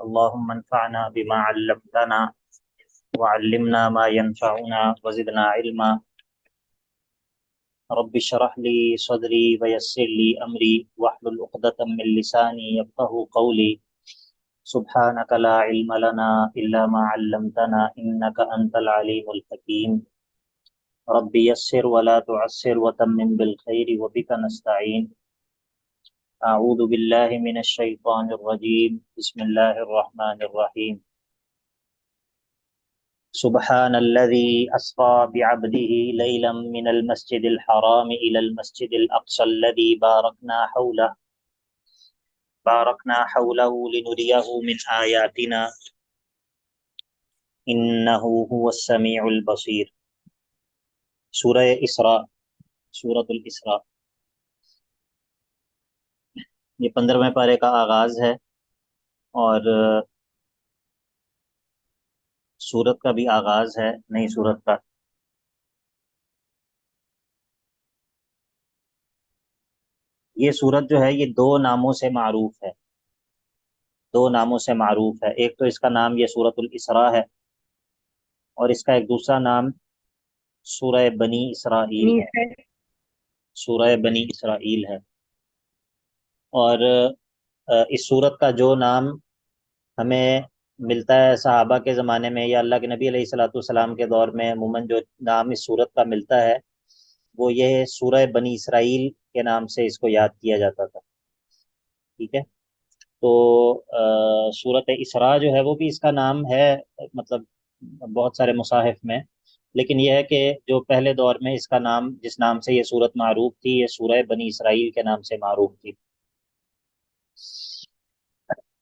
اللهم انفعنا بما علمتنا وعلمنا ما ينفعنا وزدنا علما. رب اشرح لي صدري ويسر لي أمري واحلل عقدة من لساني يفقهوا قولي. سبحانك لا علم لنا إلا ما علمتنا إنك أنت العليم الحكيم. رب يسر ولا تعسر وتمم بالخير وبك نستعين. أعوذ بالله من الشيطان الرجيم. بسم الله الرحمن الرحيم. سبحان الذي أسرى بعبده ليلا من المسجد الحرام إلى المسجد الأقصى الذي باركنا حوله لنريه من آياتنا إنه هو السميع البصير. سورہ اسراء، سورۃ الاسراء، یہ 15ویں پارے کا آغاز ہے اور سورت کا بھی آغاز ہے، نئی سورت کا۔ یہ سورت جو ہے یہ دو ناموں سے معروف ہے، دو ناموں سے معروف ہے۔ ایک تو اس کا نام یہ سورۃ الاسراء ہے، اور اس کا ایک دوسرا نام سورہ بنی اسرائیل ہے، سورہ بنی اسرائیل ہے۔ اور اس سورت کا جو نام ہمیں ملتا ہے صحابہ کے زمانے میں یا اللہ کے نبی علیہ الصلوۃ والسلام کے دور میں، عموماً جو نام اس سورت کا ملتا ہے وہ یہ سورہ بنی اسرائیل کے نام سے اس کو یاد کیا جاتا تھا، ٹھیک ہے۔ تو سورۃ اسراء جو ہے وہ بھی اس کا نام ہے، مطلب بہت سارے مصاحف میں، لیکن یہ ہے کہ جو پہلے دور میں اس کا نام، جس نام سے یہ سورت معروف تھی، یہ سورہ بنی اسرائیل کے نام سے معروف تھی۔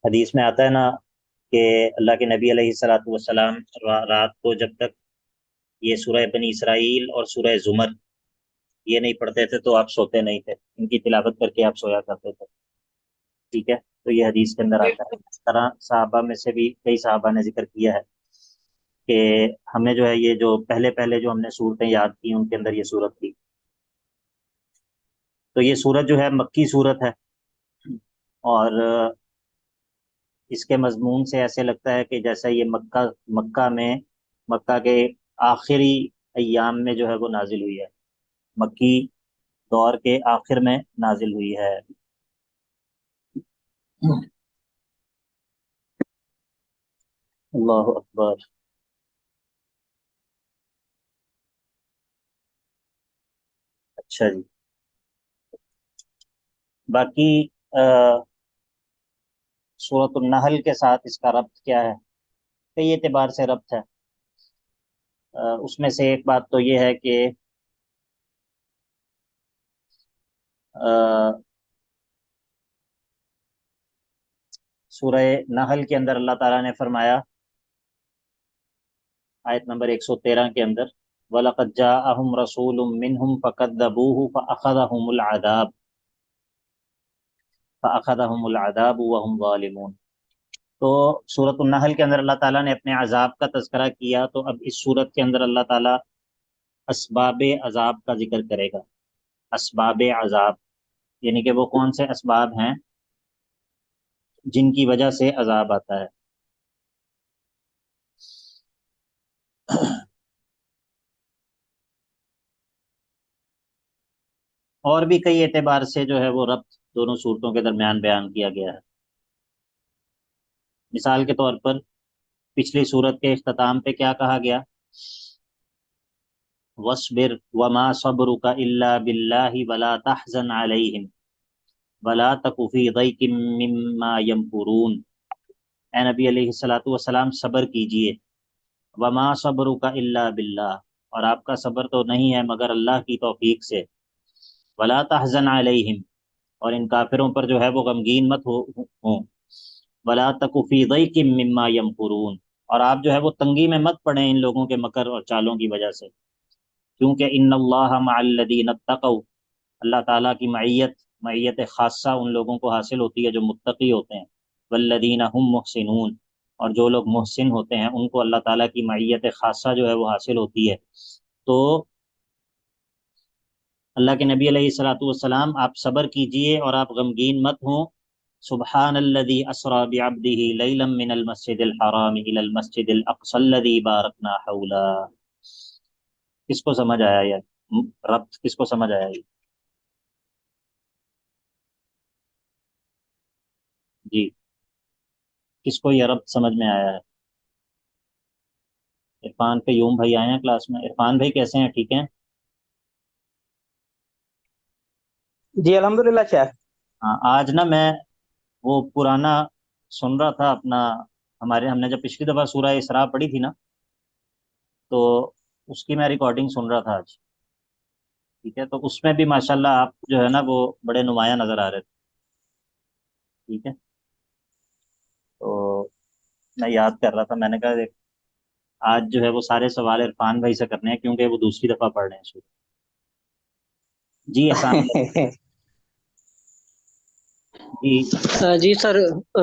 حدیث میں آتا ہے نا کہ اللہ کے نبی علیہ الصلوۃ والسلام رات کو جب تک یہ سورہ بنی اسرائیل اور سورہ زمر یہ نہیں پڑھتے تھے تو آپ سوتے نہیں تھے، ان کی تلاوت کر کے آپ سویا کرتے تھے، ٹھیک ہے۔ تو یہ حدیث کے اندر آتا ہے۔ اس طرح صحابہ میں سے بھی کئی صحابہ نے ذکر کیا ہے کہ ہمیں جو ہے یہ جو پہلے پہلے جو ہم نے صورتیں یاد کی ان کے اندر یہ صورت تھی۔ تو یہ صورت جو ہے مکی صورت ہے، اور اس کے مضمون سے ایسے لگتا ہے کہ جیسا یہ مکہ کے آخری ایام میں جو ہے وہ نازل ہوئی ہے، مکی دور کے آخر میں نازل ہوئی ہے۔ اللہ اکبر۔ اچھا جی، باقی سورۃ النحل کے ساتھ اس کا ربط کیا ہے؟ کئی اعتبار سے ربط ہے۔ اس میں سے ایک بات تو یہ ہے کہ سورہ نحل کے اندر اللہ تعالیٰ نے فرمایا، آیت نمبر 113 کے اندر، وَلَقَدْ جَاءَهُمْ رَسُولٌ مِّنْهُمْ فَكَذَّبُوهُ فَأَخَذَهُمُ الْعَذَابُ وَهُمْ ظَالِمُونَ۔ تو سورۃ النحل کے اندر اللہ تعالیٰ نے اپنے عذاب کا تذکرہ کیا، تو اب اس سورت کے اندر اللہ تعالیٰ اسباب عذاب کا ذکر کرے گا۔ اسباب عذاب یعنی کہ وہ کون سے اسباب ہیں جن کی وجہ سے عذاب آتا ہے۔ اور بھی کئی اعتبار سے جو ہے وہ ربط دونوں صورتوں کے درمیان بیان کیا گیا ہے۔ مثال کے طور پر پچھلی صورت کے اختتام پہ کیا کہا گیا؟ وَاصْبِرْ وَمَا صَبْرُكَ إِلَّا بِاللَّهِ وَلَا تَحْزَنْ عَلَيْهِمْ وَلَا تَكُ فِي ضَيْقٍ مِّمَّا يَمْكُرُونَ۔ اے نبی علیہ الصلوۃ والسلام صبر کیجئے، وَمَا صَبْرُكَ إِلَّا بِاللَّهِ، اور آپ کا صبر تو نہیں ہے مگر اللہ کی توفیق سے، وَلَا تَحْزَنْ عَلَيْهِمْ، اور ان کافروں پر جو ہے وہ غمگین مت ہوں، وَلَا تَكُ فِي ضَيْقٍ مِّمَّا يَمْكُرُونَ، اور آپ جو ہے وہ تنگی میں مت پڑیں ان لوگوں کے مکر اور چالوں کی وجہ سے، کیونکہ ان اللہ مع الذین اتقوا، اللہ تعالیٰ کی معیت خاصہ ان لوگوں کو حاصل ہوتی ہے جو متقی ہوتے ہیں، والذین هم محسنون، اور جو لوگ محسن ہوتے ہیں ان کو اللہ تعالیٰ کی معیت خاصہ جو ہے وہ حاصل ہوتی ہے۔ تو اللہ کے نبی علیہ الصلوۃ والسلام آپ صبر کیجئے اور آپ غمگین مت ہوں، سبحان الذي اسرا بعبده ليلا من المسجد الحرام الى المسجد الاقصى الذي باركنا حوله. کس کو سمجھ آیا یہ ربط کس کو سمجھ آیا یہ؟ جی کس کو یہ ربط سمجھ میں آیا ہے؟ عرفان قیوم بھائی آئے ہیں کلاس میں؟ عرفان بھائی کیسے ہیں؟ ٹھیک ہیں؟ جی الحمدللہ شیخ. ہاں آج نا میں وہ پرانا سن رہا تھا اپنا. ہم نے جب پچھلی دفعہ سورہ اسراء پڑھی تھی نا، تو اس کی میں ریکارڈنگ سن رہا تھا آج. ٹھیک ہے، تو اس میں بھی ماشاءاللہ آپ جو ہے نا وہ بڑے نمایاں نظر آ رہے تھے. ٹھیک ہے، تو میں یاد کر رہا تھا، میں نے کہا کہ آج جو ہے وہ سارے سوال عرفان بھائی سے کرنے ہیں کیونکہ وہ دوسری دفعہ پڑھ رہے ہیں سورہ. جی احسان جی. جی سر،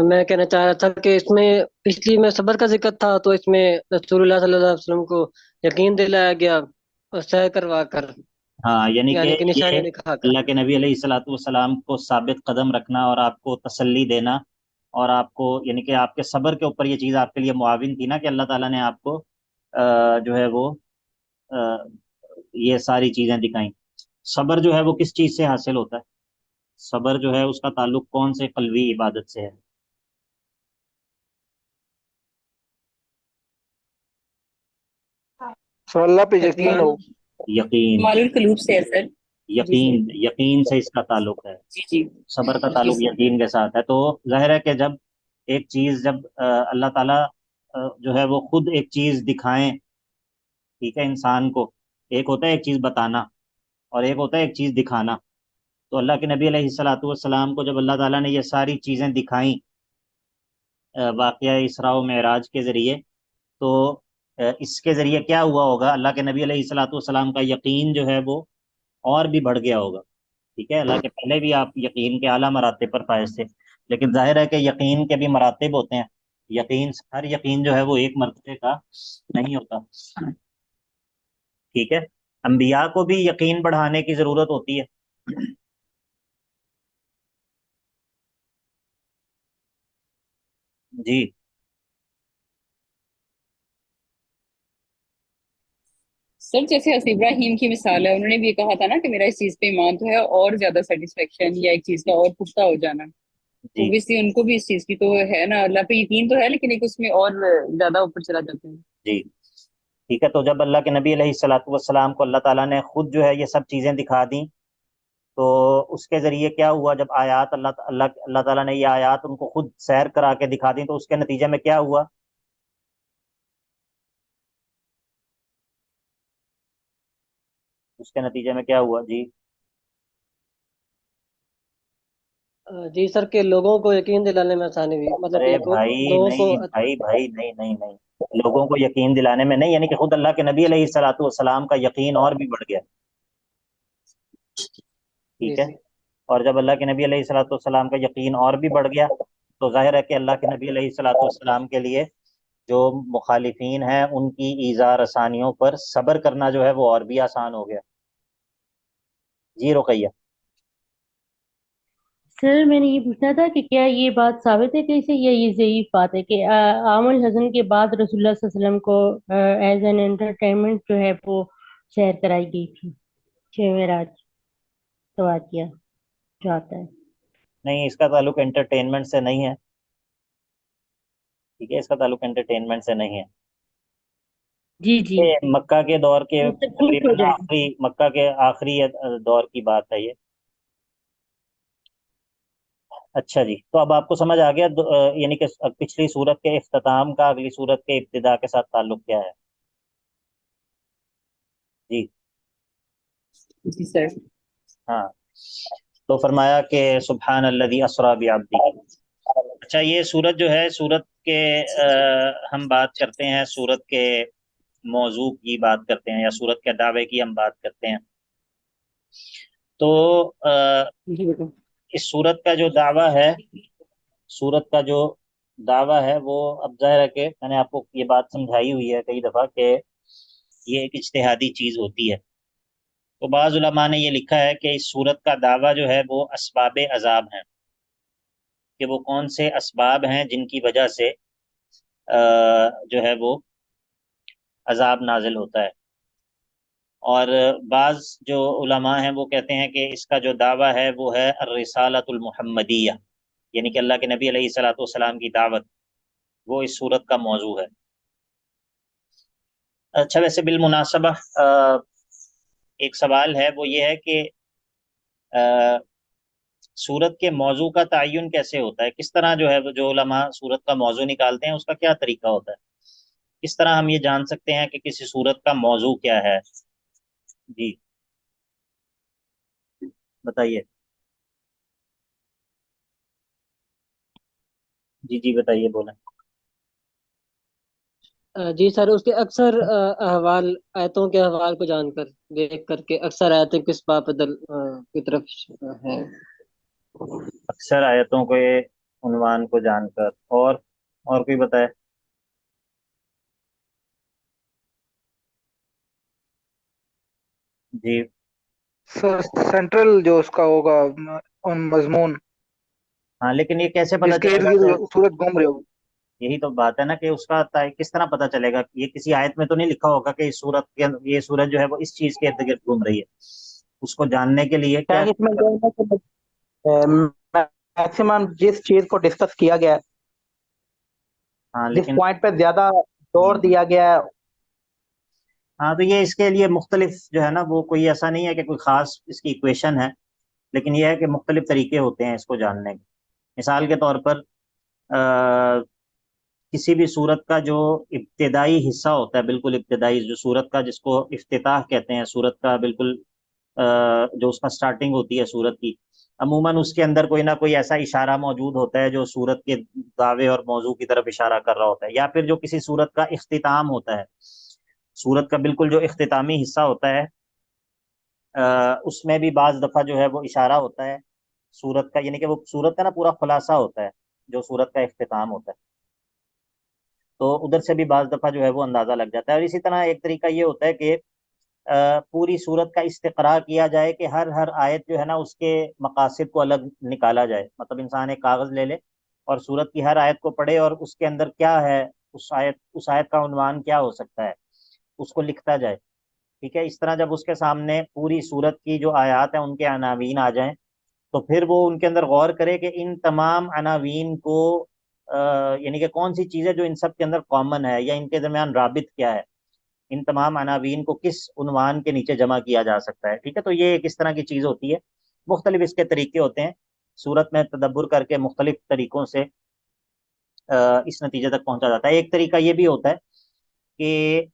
میں کہنا چاہ رہا تھا کہ اس میں پچھلی میں صبر کا ذکر تھا، تو اس میں رسول اللہ صلی اللہ علیہ وسلم کو یقین دلایا گیا اور سیر کروا کر، ہاں یعنی کہ یعنی کہ یہ نشانیاں دکھا کر. اللہ کے نبی علیہ الصلاۃ والسلام کو ثابت قدم رکھنا اور آپ کو تسلی دینا، اور آپ کو یعنی کہ آپ کے صبر کے اوپر یہ چیز آپ کے لیے معاون تھی نا، کہ اللہ تعالیٰ نے آپ کو جو ہے وہ آ، یہ ساری چیزیں دکھائیں. صبر جو ہے وہ کس چیز سے حاصل ہوتا ہے؟ صبر جو ہے اس کا تعلق کون سے قلبی عبادت سے ہے؟ سو اللہ پہ یقین عرفان ہو. یقین. مال القلوب سے ہے سر. جی سر. یقین یقین سے اس کا تعلق ہے. جی جی صبر کا جی تعلق سر. یقین کے ساتھ ہے. تو ظاہر ہے کہ جب ایک چیز جب اللہ تعالیٰ جو ہے وہ خود ایک چیز دکھائیں، ٹھیک ہے، انسان کو ایک ہوتا ہے ایک چیز بتانا اور ایک ہوتا ہے ایک چیز دکھانا. تو اللہ کے نبی علیہ الصلاۃ والسلام کو جب اللہ تعالیٰ نے یہ ساری چیزیں دکھائیں واقعہ اسراء و معراج کے ذریعے، تو اس کے ذریعے کیا ہوا ہوگا؟ اللہ کے نبی علیہ الصلاۃ والسلام کا یقین جو ہے وہ اور بھی بڑھ گیا ہوگا. ٹھیک ہے، اللہ کے پہلے بھی آپ یقین کے اعلیٰ مراتب پر فائز تھے، لیکن ظاہر ہے کہ یقین کے بھی مراتب ہوتے ہیں. یقین ہر یقین جو ہے وہ ایک مرتبے کا نہیں ہوتا. ٹھیک ہے، انبیاء کو بھی یقین بڑھانے کی ضرورت ہوتی ہے. جی سر جیسے حضرت ابراہیم کی مثال ہے، انہوں نے بھی یہ کہا تھا نا کہ میرا اس چیز پہ ایمان تو ہے اور زیادہ سیٹسفیکشن یا ایک چیز کا اور پختہ ہو جانا. جی اوبیسلی ان کو بھی اس چیز کی تو ہے نا، اللہ پہ یقین تو ہے لیکن ایک اس میں اور زیادہ اوپر چلا جاتے ہیں. جی. ٹھیک ہے، تو جب اللہ کے نبی علیہ الصلاۃ والسلام کو اللہ تعالیٰ نے خود جو ہے یہ سب چیزیں دکھا دیں، تو اس کے ذریعے کیا ہوا؟ جب آیات اللہ تعالیٰ نے یہ آیات ان کو خود سیر کرا کے دکھا دیں، تو اس کے نتیجے میں کیا ہوا؟ اس کے نتیجے میں کیا ہوا؟ جی جی سر، کہ لوگوں کو یقین دلانے میں آسانی ہوئی، مطلب ارے ایک بھائی لوگوں کو. نہیں، بھائی نہیں نہیں نہیں، لوگوں کو یقین دلانے میں نہیں، یعنی کہ خود اللہ کے نبی علیہ الصلاۃ والسلام کا یقین اور بھی بڑھ گیا. جی ٹھیک ہے، سر. اور جب اللہ کے نبی علیہ الصلاۃ والسلام کا یقین اور بھی بڑھ گیا، تو ظاہر ہے کہ اللہ کے نبی علیہ الصلاۃ والسلام کے لیے جو مخالفین ہیں ان کی ایذا رسانیوں پر صبر کرنا جو ہے وہ اور بھی آسان ہو گیا. جی رقیہ. سر میں نے یہ پوچھنا تھا کہ کیا یہ بات ثابت ہے کیسے، یا یہ ضعیف بات ہے کہ عام الحزن کے بعد رسول اللہ صلی اللہ علیہ وسلم کو ایز این انٹرٹینمنٹ جو ہے وہ سیر کرائی گئی تھی، شب معراج کا واقعہ جو آتا ہے؟ نہیں، اس کا تعلق انٹرٹینمنٹ سے نہیں ہے. ٹھیک ہے، اس کا تعلق انٹرٹینمنٹ سے نہیں ہے. جی جی، یہ مکہ کے دور کے مطلب خوش ہو تقریباً جائے. آخری، مکہ کے آخری دور کی بات ہے یہ. اچھا جی، تو اب آپ کو سمجھ آ گیا یعنی کہ پچھلی صورت کے اختتام کا اگلی صورت کے ابتدا کے ساتھ تعلق کیا ہے. جی جی سر. ہاں، تو فرمایا کہ سبحان الذی اسریٰ بعبدہ. اچھا، یہ سورت جو ہے، سورت کے ہم بات کرتے ہیں، سورت کے موضوع کی بات کرتے ہیں یا سورت کے دعوے کی ہم بات کرتے ہیں. تو جی بیٹا. اس سورت کا جو دعویٰ ہے، سورت کا جو دعویٰ ہے وہ، اب ظاہر ہے کہ میں نے آپ کو یہ بات سمجھائی ہوئی ہے کئی دفعہ کہ یہ ایک اجتہادی چیز ہوتی ہے. تو بعض علماء نے یہ لکھا ہے کہ اس سورت کا دعویٰ جو ہے وہ اسباب عذاب ہیں. کہ وہ کون سے اسباب ہیں جن کی وجہ سے جو ہے وہ عذاب نازل ہوتا ہے. اور بعض جو علماء ہیں وہ کہتے ہیں کہ اس کا جو دعویٰ ہے وہ ہے الرسالۃ المحمدیہ، یعنی کہ اللہ کے نبی علیہ الصلوۃ والسلام کی دعوت، وہ اس صورت کا موضوع ہے. اچھا، ویسے بالمناسبہ ایک سوال ہے، وہ یہ ہے کہ سورت کے موضوع کا تعین کیسے ہوتا ہے؟ کس طرح جو ہے وہ جو علماء سورت کا موضوع نکالتے ہیں اس کا کیا طریقہ ہوتا ہے؟ کس طرح ہم یہ جان سکتے ہیں کہ کسی سورت کا موضوع کیا ہے؟ جی بتائیے. جی جی بتائیے، بولیں. جی سر، اس کے اکثر احوال، آیتوں کے احوال کو جان کر، دیکھ کر کے اکثر آیتیں کس باب کی طرف ہیں. اکثر آیتوں کے عنوان کو جان کر، اور کوئی بتائے. جی سر سینٹرل جو اس کا ہوگا مضمون، ہاں، لیکن یہ کیسے پتہ جس کے چلے ارد گا کہ گرد صورت گھوم رہی ہوگی. یہی تو بات ہے نا کہ اس کا کس طرح پتہ چلے گا؟ یہ کسی آیت میں تو نہیں لکھا ہوگا کہ اس صورت کے یہ صورت جو ہے وہ اس چیز کے ارد گرد گھوم رہی ہے. اس کو جاننے کے لیے کیا کیا؟ اس میں جو ہے میکسیمم جس چیز کو ڈسکس کیا گیا ہے، ہاں جس لیکن پوائنٹ پہ زیادہ زور دیا گیا ہے، ہاں تو یہ اس کے لیے مختلف جو ہے نا، وہ کوئی ایسا نہیں ہے کہ کوئی خاص اس کی ایکویشن ہے، لیکن یہ ہے کہ مختلف طریقے ہوتے ہیں اس کو جاننے کے. مثال کے طور پر کسی بھی صورت کا جو ابتدائی حصہ ہوتا ہے، بالکل ابتدائی جو صورت کا، جس کو افتتاح کہتے ہیں، صورت کا بالکل جو اس کا سٹارٹنگ ہوتی ہے صورت کی، عموماً اس کے اندر کوئی نہ کوئی ایسا اشارہ موجود ہوتا ہے جو صورت کے دعوے اور موضوع کی طرف اشارہ کر رہا ہوتا ہے. یا پھر جو کسی صورت کا اختتام ہوتا ہے، صورت کا بالکل جو اختتامی حصہ ہوتا ہے، اس میں بھی بعض دفعہ جو ہے وہ اشارہ ہوتا ہے صورت کا، یعنی کہ وہ صورت کا نا پورا خلاصہ ہوتا ہے جو صورت کا اختتام ہوتا ہے. تو ادھر سے بھی بعض دفعہ جو ہے وہ اندازہ لگ جاتا ہے. اور اسی طرح ایک طریقہ یہ ہوتا ہے کہ پوری صورت کا استقراء کیا جائے کہ ہر آیت جو ہے نا اس کے مقاصد کو الگ نکالا جائے. مطلب انسان ایک کاغذ لے لے اور صورت کی ہر آیت کو پڑھے اور اس کے اندر کیا ہے، اس آیت کا عنوان کیا ہو سکتا ہے، اس کو لکھتا جائے. ٹھیک ہے، اس طرح جب اس کے سامنے پوری صورت کی جو آیات ہیں ان کے عناوین آ جائیں تو پھر وہ ان کے اندر غور کرے کہ ان تمام عناوین کو یعنی کہ کون سی چیزیں جو ان سب کے اندر کامن ہے یا ان کے درمیان رابط کیا ہے، ان تمام عناوین کو کس عنوان کے نیچے جمع کیا جا سکتا ہے. ٹھیک ہے، تو یہ ایک اس طرح کی چیز ہوتی ہے. مختلف اس کے طریقے ہوتے ہیں. صورت میں تدبر کر کے مختلف طریقوں سے اس نتیجے تک پہنچا جاتا ہے. ایک طریقہ یہ بھی ہوتا ہے کہ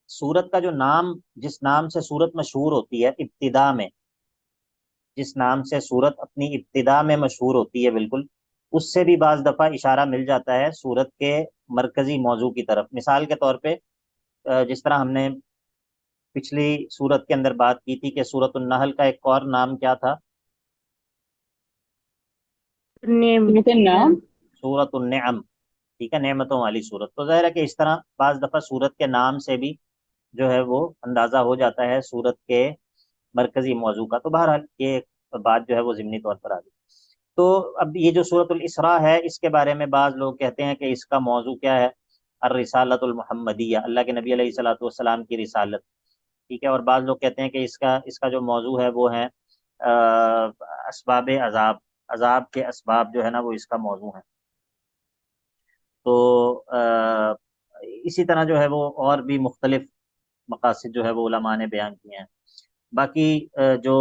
سورت کا جو نام، جس نام سے سورت مشہور ہوتی ہے ابتدا میں، جس نام سے سورت اپنی ابتدا میں مشہور ہوتی ہے بالکل، اس سے بھی بعض دفعہ اشارہ مل جاتا ہے سورت کے مرکزی موضوع کی طرف. مثال کے طور پہ جس طرح ہم نے پچھلی سورت کے اندر بات کی تھی کہ سورت النحل کا ایک اور نام کیا تھا؟ نام سورت النعم. ٹھیک ہے، نعمتوں والی سورت. تو ظاہر ہے کہ اس طرح بعض دفعہ سورت کے نام سے بھی جو ہے وہ اندازہ ہو جاتا ہے سورت کے مرکزی موضوع کا. تو بہرحال یہ بات جو ہے وہ ضمنی طور پر آ گئی. تو اب یہ جو سورت الاسراء ہے، اس کے بارے میں بعض لوگ کہتے ہیں کہ اس کا موضوع کیا ہے؟ الرسالۃ المحمدیہ، اللہ کے نبی علیہ الصلوۃ والسلام کی رسالت. ٹھیک ہے، اور بعض لوگ کہتے ہیں کہ اس کا جو موضوع ہے وہ ہے اسباب عذاب، عذاب کے اسباب جو ہے نا وہ اس کا موضوع ہے. تو اسی طرح جو ہے وہ اور بھی مختلف مقاصد جو ہے وہ علماء نے بیان کیے ہیں. باقی جو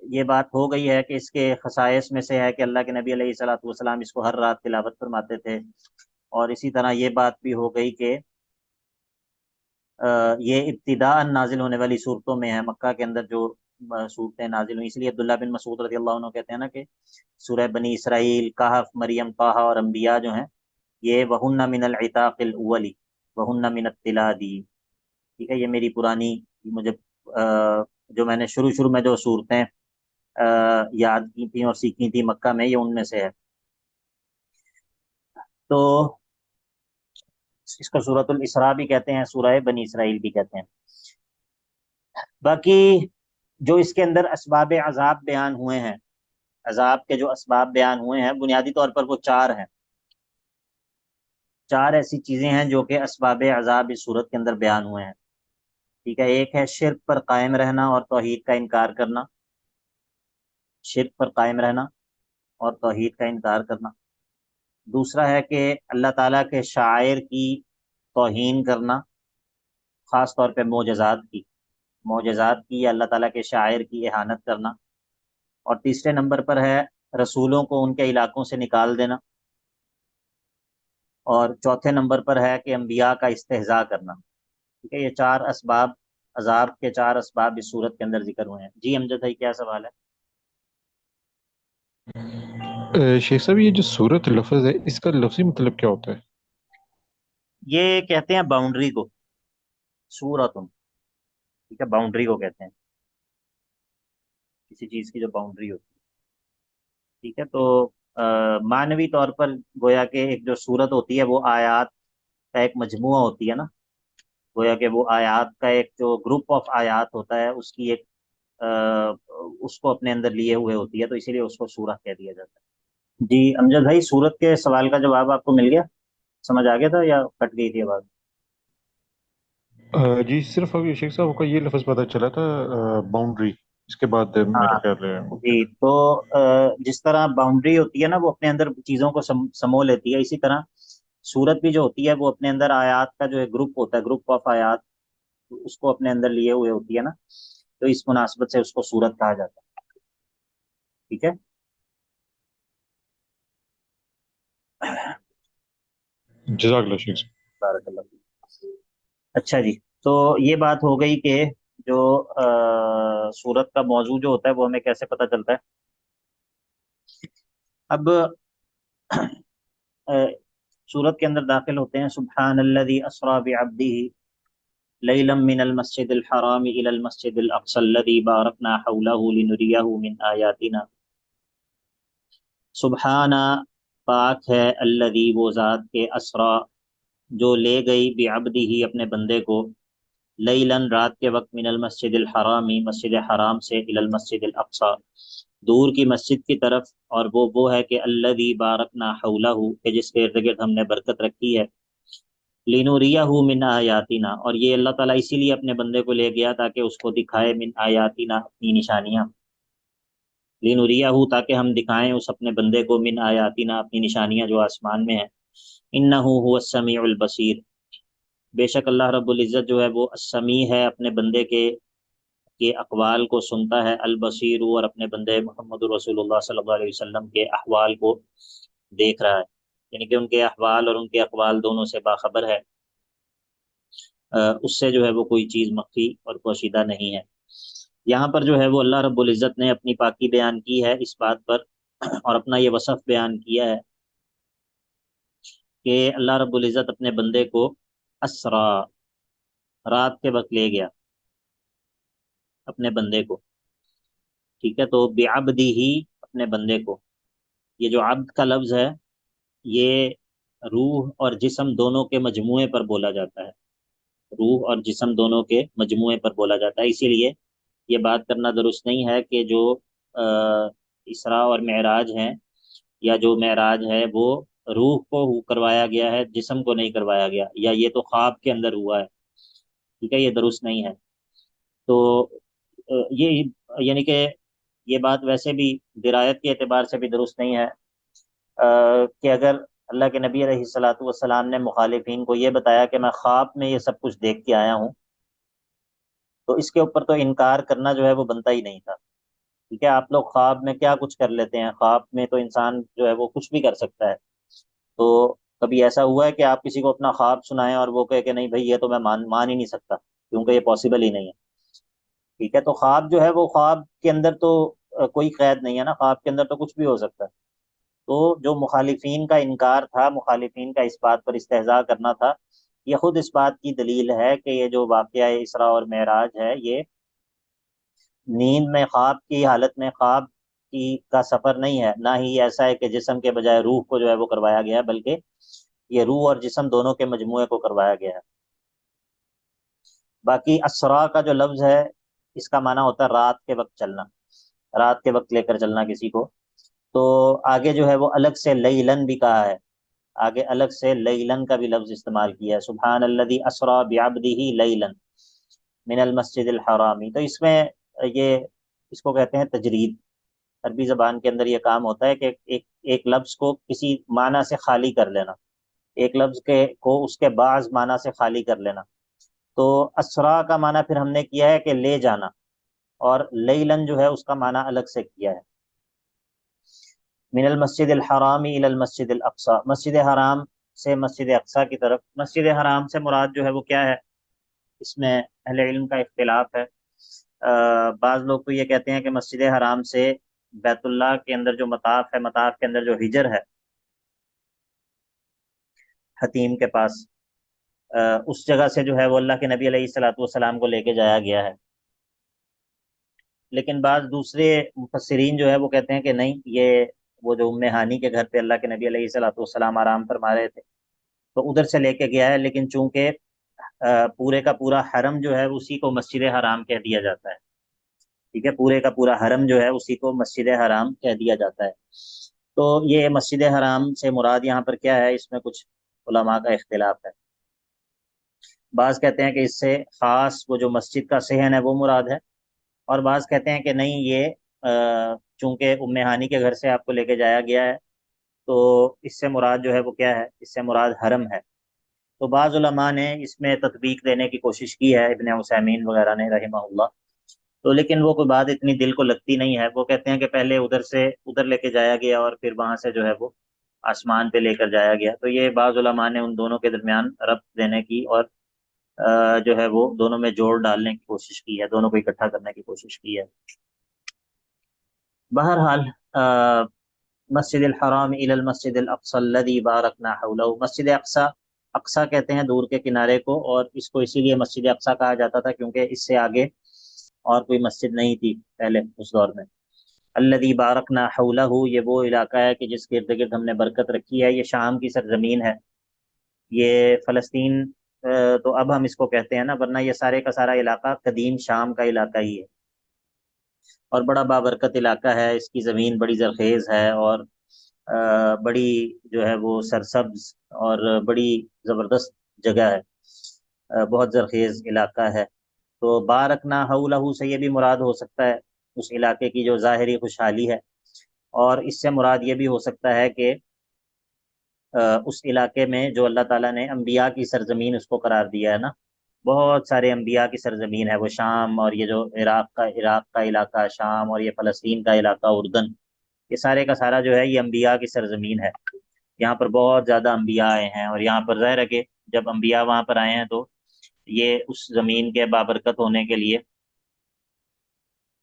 یہ بات ہو گئی ہے کہ اس کے خصائص میں سے ہے کہ اللہ کے نبی علیہ الصلوۃ والسلام اس کو ہر رات تلاوت فرماتے تھے. اور اسی طرح یہ بات بھی ہو گئی کہ یہ ابتداء نازل ہونے والی صورتوں میں ہے. مکہ کے اندر جو صورتیں نازل ہوئی، اس لیے عبداللہ بن مسعود رضی اللہ عنہ کہتے ہیں نا کہ سورہ بنی اسرائیل، کہف، مریم، طٰہٰ اور انبیاء جو ہیں یہ وہن من العتاق الاولی وہن من التلادی. ٹھیک ہے، یہ میری پرانی مجھے جو میں نے شروع میں جو صورتیں یاد کی تھیں اور سیکھی تھیں مکہ میں، یہ ان میں سے ہے. تو اس کو سورۃ الاسراء بھی کہتے ہیں، سورہ بنی اسرائیل بھی کہتے ہیں. باقی جو اس کے اندر اسباب عذاب بیان ہوئے ہیں عذاب کے جو اسباب بیان ہوئے ہیں بنیادی طور پر وہ چار ہیں. چار ایسی چیزیں ہیں جو کہ اسباب عذاب اس صورت کے اندر بیان ہوئے ہیں. ٹھیک ہے. ایک ہے شرک پر قائم رہنا اور توحید کا انکار کرنا. شرک پر قائم رہنا اور توحید کا انکار کرنا. دوسرا ہے کہ اللہ تعالیٰ کے شاعر کی توہین کرنا، خاص طور پہ معجزات کی یا اللہ تعالیٰ کے شاعر کی اہانت کرنا. اور تیسرے نمبر پر ہے رسولوں کو ان کے علاقوں سے نکال دینا. اور چوتھے نمبر پر ہے کہ انبیاء کا استہزاء کرنا. ٹھیک ہے. یہ چار اسباب، عذاب کے چار اسباب اس صورت کے اندر ذکر ہوئے ہیں. جی امجد بھائی کیا سوال ہے؟ شیخ صاحب یہ جو صورت لفظ ہے اس کا لفظی مطلب کیا ہوتا ہے؟ یہ کہتے ہیں باؤنڈری کو، سورتن. ٹھیک ہے. باؤنڈری کو کہتے ہیں، کسی چیز کی جو باؤنڈری ہوتی ہے. ٹھیک ہے. تو معنوی طور پر گویا کہ ایک جو صورت ہوتی ہے وہ آیات کا ایک مجموعہ ہوتی ہے نا. گویا کہ وہ آیات کا ایک جو گروپ آف آیات ہوتا ہے اس کی ایک اس کو اپنے اندر لیے ہوئے ہوتی ہے، تو اسی لیے اس کو سورت کہہ دیا جاتا ہے. جی امجد بھائی سورت کے سوال کا جواب آپ کو مل گیا؟ سمجھ آ گیا تھا یا کٹ گئی تھی آواز؟ جی صرف ابھی شیخ صاحب کا یہ لفظ پتہ چلا تھا باؤنڈری، اس کے بعد میرا ہاں خیال ہے جی. تو جس طرح باؤنڈری ہوتی ہے نا وہ اپنے اندر چیزوں کو سمو لیتی ہے، اسی طرح سورت بھی جو ہوتی ہے وہ اپنے اندر آیات کا جو ایک گروپ ہوتا ہے، گروپ آف آیات، اس کو اپنے اندر لیے ہوئے ہوتی ہے نا. تو اس مناسبت سے اس کو سورت کہا جاتا ہے. ٹھیک ہے. جزاک اللہ شیخ صاحب. بارک اللہ فیک. اچھا جی. تو یہ بات ہو گئی کہ جو سورت کا موضوع جو ہوتا ہے وہ ہمیں کیسے پتہ چلتا ہے. اب سورت کے اندر داخل ہوتے ہیں. سبحان الذی اسری بعبدہ لیلا من المسجد الحرام الى المسجد الاقصى الذي باركنا حوله لنريه من آیاتنا. سبحانہ پاک ہے، الذی وہ ذات کے، اسرا جو لے گئی، بعبدہ اپنے بندے کو، لیلاً رات کے وقت، من المسجد الحرامی مسجد حرام سے، الی المسجد الاقصی دور کی مسجد کی طرف. اور وہ ہے کہ الذی بارکنا حولہ کہ جس کے ارد گرد ہم نے برکت رکھی ہے، لنوریہ من آیاتنا اور یہ اللہ تعالیٰ اسی لیے اپنے بندے کو لے گیا تاکہ اس کو دکھائے، من آیاتنا اپنی نشانیاں، لنوریہ تاکہ ہم دکھائیں اس اپنے بندے کو، من آیاتنا اپنی نشانیاں جو آسمان میں ہیں. انہ هو السمیع البصیر بے شک اللہ رب العزت جو ہے وہ السمیع ہے، اپنے بندے کے اقوال کو سنتا ہے، البصیر اور اپنے بندے محمد رسول اللہ صلی اللہ علیہ وسلم کے احوال کو دیکھ رہا ہے، یعنی کہ ان کے احوال اور ان کے اقوال دونوں سے باخبر ہے. اس سے جو ہے وہ کوئی چیز مخفی اور پوشیدہ نہیں ہے. یہاں پر جو ہے وہ اللہ رب العزت نے اپنی پاکی بیان کی ہے اس بات پر، اور اپنا یہ وصف بیان کیا ہے کہ اللہ رب العزت اپنے بندے کو اسرا رات کے وقت لے گیا اپنے بندے کو. ٹھیک ہے. تو بعبدہ ہی اپنے بندے کو، یہ جو عبد کا لفظ ہے یہ روح اور جسم دونوں کے مجموعے پر بولا جاتا ہے، روح اور جسم دونوں کے مجموعے پر بولا جاتا ہے. اسی لیے یہ بات کرنا درست نہیں ہے کہ جو اسراء اور معراج ہیں یا جو معراج ہے وہ روح کو کروایا گیا ہے، جسم کو نہیں کروایا گیا، یا یہ تو خواب کے اندر ہوا ہے. ٹھیک ہے. یہ درست نہیں ہے. تو یہ یعنی کہ یہ بات ویسے بھی درایت کے اعتبار سے بھی درست نہیں ہے کہ اگر اللہ کے نبی علیہ الصلاۃ والسلام نے مخالفین کو یہ بتایا کہ میں خواب میں یہ سب کچھ دیکھ کے آیا ہوں، تو اس کے اوپر تو انکار کرنا جو ہے وہ بنتا ہی نہیں تھا. ٹھیک ہے. آپ لوگ خواب میں کیا کچھ کر لیتے ہیں، خواب میں تو انسان جو ہے وہ کچھ بھی کر سکتا ہے. تو کبھی ایسا ہوا ہے کہ آپ کسی کو اپنا خواب سنائیں اور وہ کہے کہ نہیں بھائی یہ تو میں مان ہی نہیں سکتا کیونکہ یہ پاسبل ہی نہیں ہے. ٹھیک ہے. تو خواب جو ہے وہ خواب کے اندر تو کوئی قید نہیں ہے نا، خواب کے اندر تو کچھ بھی ہو سکتا ہے. تو جو مخالفین کا انکار تھا، مخالفین کا اس بات پر استہزاء کرنا تھا، یہ خود اس بات کی دلیل ہے کہ یہ جو واقعہ اسراء اور معراج ہے یہ نیند میں، خواب کی حالت میں، خواب کا سفر نہیں ہے. نہ ہی ایسا ہے کہ جسم کے بجائے روح کو جو ہے وہ کروایا گیا ہے، بلکہ یہ روح اور جسم دونوں کے مجموعے کو کروایا گیا ہے. باقی اسرا کا جو لفظ ہے اس کا معنی ہوتا ہے رات کے وقت چلنا، رات کے وقت لے کر چلنا کسی کو. تو آگے جو ہے وہ الگ سے لیلن بھی کہا ہے، آگے الگ سے لیلن کا بھی لفظ استعمال کیا ہے، سبحان الذی اسرا بعبدہ لیلن من المسجد الحرامی. تو اس میں یہ اس کو کہتے ہیں تجرید. عربی زبان کے اندر یہ کام ہوتا ہے کہ ایک لفظ کو کسی معنی سے خالی کر لینا، ایک لفظ کو اس کے بعض معنی سے خالی کر لینا. تو اسرا کا معنی پھر ہم نے کیا ہے کہ لے جانا، اور لیلن جو ہے اس کا معنی الگ سے کیا ہے. من المسجد الحرام الى المسجد الاقصی، مسجد حرام سے مسجد اقصی کی طرف. مسجد حرام سے مراد جو ہے وہ کیا ہے، اس میں اہل علم کا اختلاف ہے. بعض لوگ تو یہ کہتے ہیں کہ مسجد حرام سے بیت اللہ کے اندر جو مطاف ہے، مطاف کے اندر جو حجر ہے حتیم کے پاس، اس جگہ سے جو ہے وہ اللہ کے نبی علیہ الصلوۃ والسلام کو لے کے جایا گیا ہے. لیکن بعض دوسرے مفسرین جو ہے وہ کہتے ہیں کہ نہیں، یہ وہ جو ام ہانی کے گھر پہ اللہ کے نبی علیہ الصلوۃ والسلام آرام فرما رہے تھے تو ادھر سے لے کے گیا ہے. لیکن چونکہ پورے کا پورا حرم جو ہے اسی کو مسجد حرام کہہ دیا جاتا ہے. ٹھیک ہے، پورے کا پورا حرم جو ہے اسی کو مسجد حرام کہہ دیا جاتا ہے. تو یہ مسجد حرام سے مراد یہاں پر کیا ہے، اس میں کچھ علماء کا اختلاف ہے. بعض کہتے ہیں کہ اس سے خاص وہ جو مسجد کا صحن ہے وہ مراد ہے، اور بعض کہتے ہیں کہ نہیں، یہ چونکہ ام ہانی کے گھر سے آپ کو لے کے جایا گیا ہے تو اس سے مراد جو ہے وہ کیا ہے، اس سے مراد حرم ہے. تو بعض علماء نے اس میں تطبیق دینے کی کوشش کی ہے، ابن عثیمین وغیرہ نے رحمہ اللہ. تو لیکن وہ کوئی بات اتنی دل کو لگتی نہیں ہے. وہ کہتے ہیں کہ پہلے ادھر سے ادھر لے کے جایا گیا اور پھر وہاں سے جو ہے وہ آسمان پہ لے کر جایا گیا. تو یہ بعض علماء نے ان دونوں کے درمیان ربط دینے کی اور جو ہے وہ دونوں میں جوڑ ڈالنے کی کوشش کی ہے، دونوں کو اکٹھا کرنے کی کوشش کی ہے. بہرحال مسجد الحرام الی المسجد الاقصی الذی بارکنا حولہ، مسجد اقصی، اقصی کہتے ہیں دور کے کنارے کو، اور اس کو اسی لیے مسجد اقصی کہا جاتا تھا کیونکہ اس سے آگے اور کوئی مسجد نہیں تھی پہلے اس دور میں. الذی بارکنا حولہ، یہ وہ علاقہ ہے کہ جس کے ارد گرد ہم نے برکت رکھی ہے. یہ شام کی سرزمین ہے، یہ فلسطین تو اب ہم اس کو کہتے ہیں نا، ورنہ یہ سارے کا سارا علاقہ قدیم شام کا علاقہ ہی ہے، اور بڑا بابرکت علاقہ ہے. اس کی زمین بڑی زرخیز ہے، اور بڑی جو ہے وہ سرسبز اور بڑی زبردست جگہ ہے، بہت زرخیز علاقہ ہے. تو بارکنا حولہ سے یہ بھی مراد ہو سکتا ہے اس علاقے کی جو ظاہری خوشحالی ہے، اور اس سے مراد یہ بھی ہو سکتا ہے کہ اس علاقے میں جو اللہ تعالیٰ نے انبیاء کی سرزمین اس کو قرار دیا ہے نا، بہت سارے انبیاء کی سرزمین ہے وہ شام، اور یہ جو عراق کا علاقہ شام، اور یہ فلسطین کا علاقہ اردن، یہ سارے کا سارا جو ہے یہ انبیاء کی سرزمین ہے. یہاں پر بہت زیادہ انبیاء آئے ہیں، اور یہاں پر ظاہر ہے کہ جب انبیاء وہاں پر آئے ہیں تو یہ اس زمین کے بابرکت ہونے کے لیے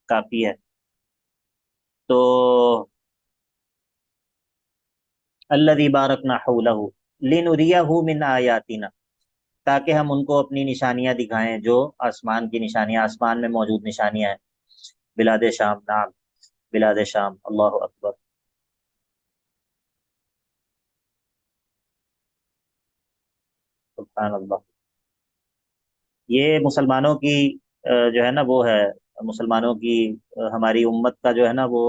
کافی ہے. تو الذی بارکنا حولہ لنریہ من آیاتنا، تاکہ ہم ان کو اپنی نشانیاں دکھائیں، جو آسمان کی نشانیاں، آسمان میں موجود نشانیاں ہیں. بلاد شام، نام بلاد شام، اللہ اکبر. سبحان اللہ. یہ مسلمانوں کی جو ہے نا وہ ہے، مسلمانوں کی ہماری امت کا جو ہے نا وہ